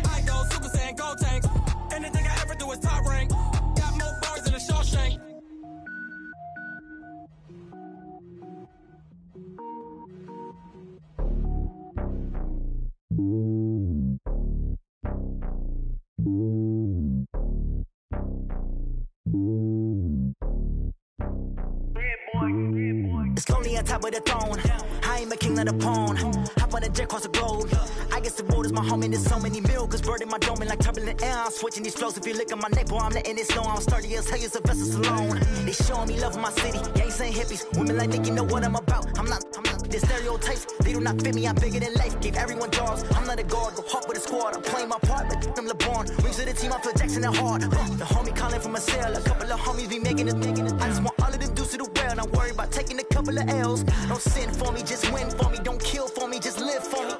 I go Super Saiyan, gold tank. Anything I ever do is top rank. Got more bars than a Shawshank. Yeah, boy. It's lonely on top of the throne. I am a king of the pawn. Hop on a jet across the globe. I guess the world is my home and there's so many miracles. Bird in my dome and like turbulent air. I'm switching these flows. If you look at my neck, boy, I'm letting it snow. I'm sturdy as hell, as a vessel alone. They showing me love in my city. Gangs ain't hippies. Women like Nicky know what I'm about. I'm not. The stereotypes, they do not fit me. I'm bigger than life. Gave everyone jobs. I'm not a guard. Go hard with a squad. I'm playing my part, but I'm LeBron. Rings to the team, I feel Jackson and hard. The homie calling from a cell. A couple of homies be making it. I just want all of them dudes to do well. Not worry about taking a couple of L's. Don't sin for me, just win for me. Don't kill for me, just live for me.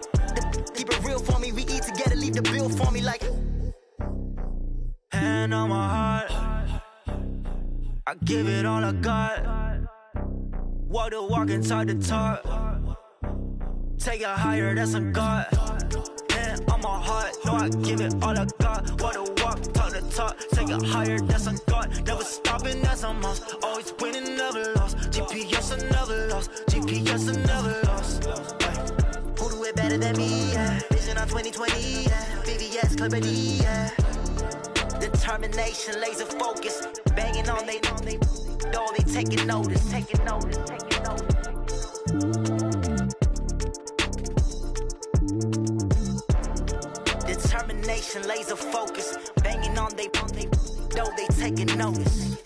Keep it real for me. We eat together, leave the bill for me like. Hand on my heart, I give it all I got. Walk the walk and talk the talk. Take it higher, that's a God. Hand on my heart, no, I give it all I got. Walk the walk, talk the talk. Take it higher, that's a God. Never stopping, that's a must. Always winning, never lost. GPS, I never lost. GPS, I never lost. Who do it better than me? Yeah. Vision on 2020, yeah. VVS, Clarity, yeah. Determination, laser focus. Banging on they know they taking notice. Determination, laser focus. Banging on they know they taking notice.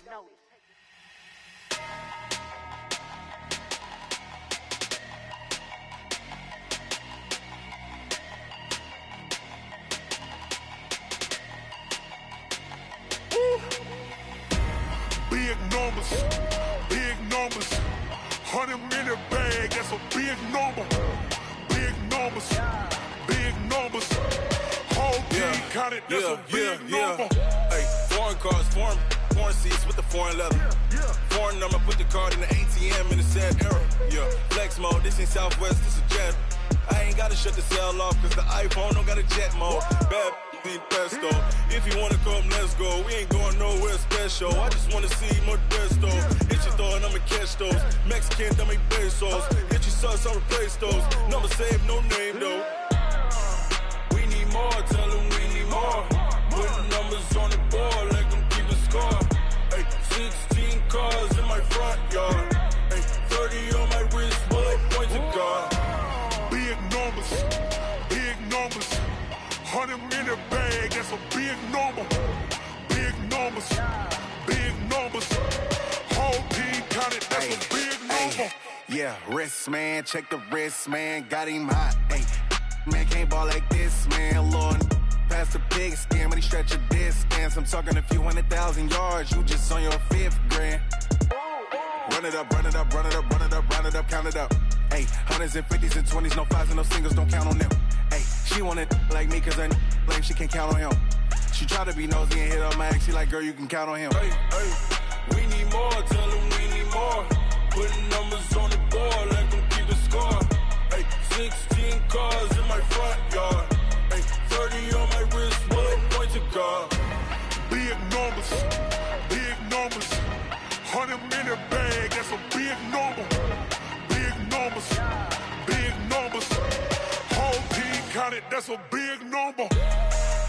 Big numbers, 100 minute bag, that's a big number. Big numbers, whole team counted, that's a big number. Hey, foreign cars, foreign seats with the foreign leather. Foreign number, put the card in the ATM in the sad era. Yeah, flex mode, this ain't Southwest, this is jet. I ain't gotta shut the cell off, cause the iPhone don't got a jet mode. Bad need pesto. If you wanna come, let's go. We ain't going nowhere special. I just wanna see Modesto. Hit your thought, I'ma catch those. Mexican, dummy pesos. Hit your sus, I'll replace those. Number saved, no name though. We need more, tell them we need more. Put the numbers on the board, let them keep the score. Hey, 16 cars in my front yard. Hey, 30 on my wrist, bullet point to God. Big numbers, 100 minute bag, that's a big number. Big numbers, whole team counted, that's a big number. Yeah, wrist man, check the wrist man, got him hot. Ay, man can't ball like this, man. Lord, past the big scam, but he stretch a distance. I'm talking a few 100,000 yards, you just on your 5th grand. Run it up, count it up. Ay, hundreds and 50s and 20s, no 5s and no singles, don't count on them. Ay, she want it like me, cause her like she can count on him. She try to be nosy and hit up my ex, she like, girl, you can count on him. Hey, we need more, tell them we need more. Putting numbers on the board, let them keep the score. Hey, 16 cars in my front yard. Hey, 30 on my wrist, bullet point to God. Big numbers, 100 minute bag, that's a big number. Big numbers, whole team counted, that's a big number.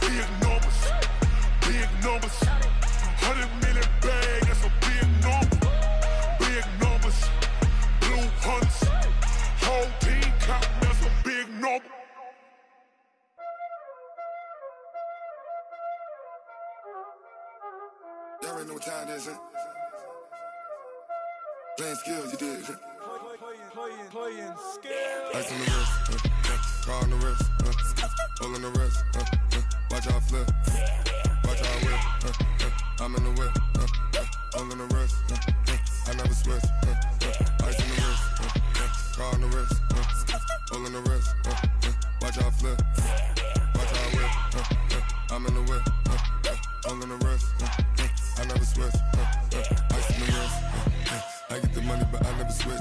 Big numbers, 100 minute bag, that's a big number. Big numbers, blue hunts, whole team counting, that's a big number. Y'all already know what time it is, huh? Playing skills, you did. Playing skills. Ice on the wrist, car on the wrist, hole on the wrist, watch how I flip, watch how I whip, I'm in the whip, hole on the wrist, I never switch, ice on the wrist, car on the wrist, hole on the wrist, watch how I flip, watch how I whip, I'm in the whip, hole on the wrist, I never switch, ice on the wrist, I get the money but I never switch.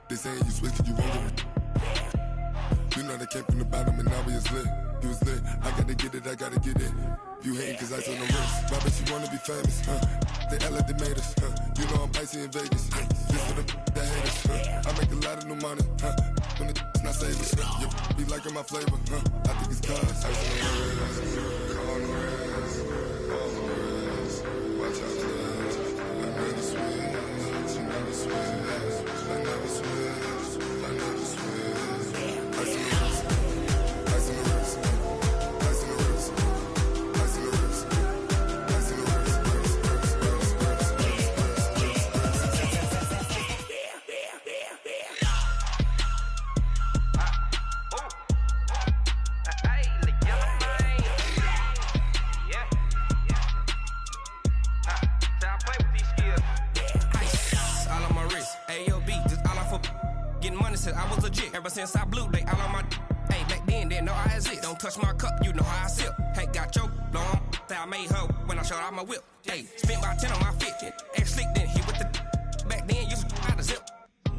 They saying you switch, you won't get it. You know they came from the bottom and now we is lit. You was lit, I gotta get it, I gotta get it. You hating cause ice on the wrist. Robert, you wanna be famous, They act like they made us, You know I'm icy in Vegas, Just for the that hate us, I make a lot of new money, When it's not savers, You be liking my flavor, I think it's cause ice on the wrist, car on the wrist, all on the wrist. Watch out for this, I never switch, you never switch. since I blew, they all on my hey, back then, didn't know I exist. Don't touch my cup, you know how I sip. Hey, got your long, that I made her when I showed out my whip. Hey, spent about 10 on my fit. Ex slick, then hit with the back then, used to out the zip.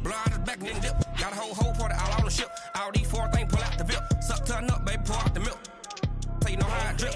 Blow out his back and then dip. Got a whole party all on the ship. All these four things pull out the VIP. Suck to a nut, baby, pour out the milk. So you know how I drip.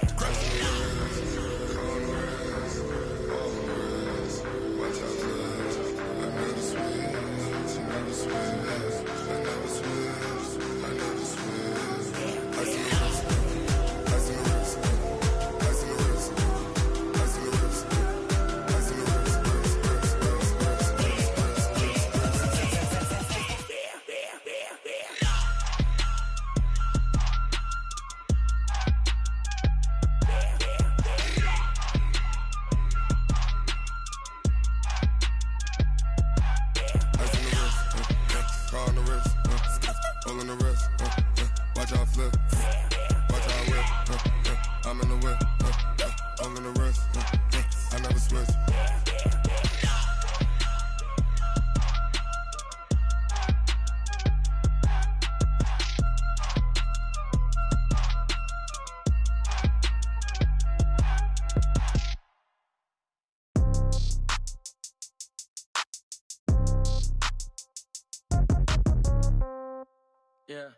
Yeah.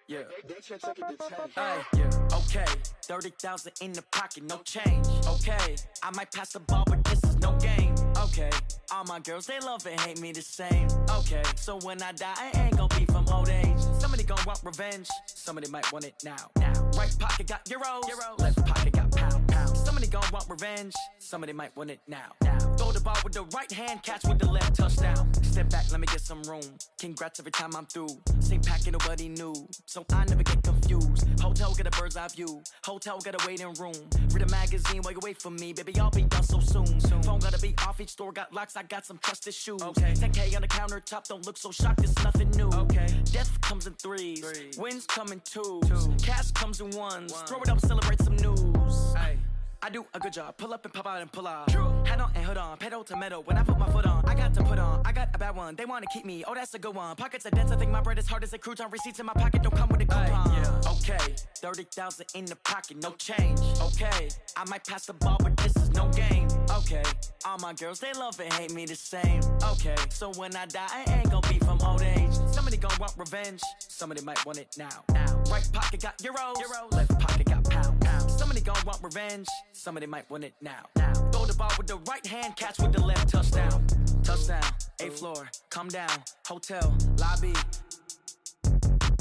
Yeah. Hey, yeah. Okay. 30,000 in the pocket, no change. Okay. I might pass the ball, but this is no game. Okay. All my girls, they love and hate me the same. Okay. So when I die, I ain't gonna be from old age. Somebody gonna want revenge. Somebody might want it now. Right pocket got euros. Left pocket got pound. Somebody gonna want revenge. Somebody might want it now. Throw the ball with the right hand, catch with the left, touchdown. Step back, let me get some room. Congrats every time I'm through. Same packet, nobody knew. So I never get confused. Hotel get a bird's eye view. Hotel get a waiting room. Read a magazine while you wait for me. Baby, I'll be done so soon. Phone gotta be off, each store got locks. I got some trusted shoes. Okay. 10K on the countertop, don't look so shocked, it's nothing new. Okay. Death comes in threes. Wins come in twos. Cash comes in ones. Throw it up, celebrate some news. Hey. I do a good job, pull up and pop out and pull out. Hat on and hood on, pedal to metal. When I put my foot on, I got to put on. I got a bad one, they wanna keep me. Oh, that's a good one. Pockets are dense, I think my bread is hard as a crouton. Receipts in my pocket don't come with a coupon. Yeah. Okay, 30,000 in the pocket, no change. Okay, I might pass the ball, but this is no game. Okay, all my girls, they love and hate me the same. Okay, so when I die, I ain't gonna be from old age. Somebody gonna want revenge, somebody might want it now. Right pocket got euros. Left pocket got pound. Somebody gonna want revenge, somebody might want it now. Throw the ball with the right hand, catch with the left, touchdown. Touchdown, 8th floor, come down, hotel, lobby.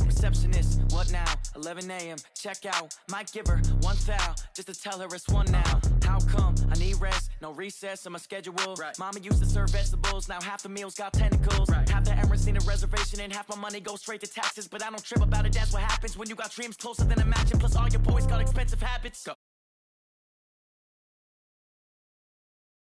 Receptionist, what now? 11 a.m., check out. Might give her one foul, just to tell her it's one now. How come? I need rest, no recess in my schedule. Mama used to serve vegetables, now half the meals got tentacles. Half the Emirates need a reservation and half my money goes straight to taxes. But I don't trip about it, that's what happens when you got dreams closer than imagine. Plus all your boys got expensive habits. Go.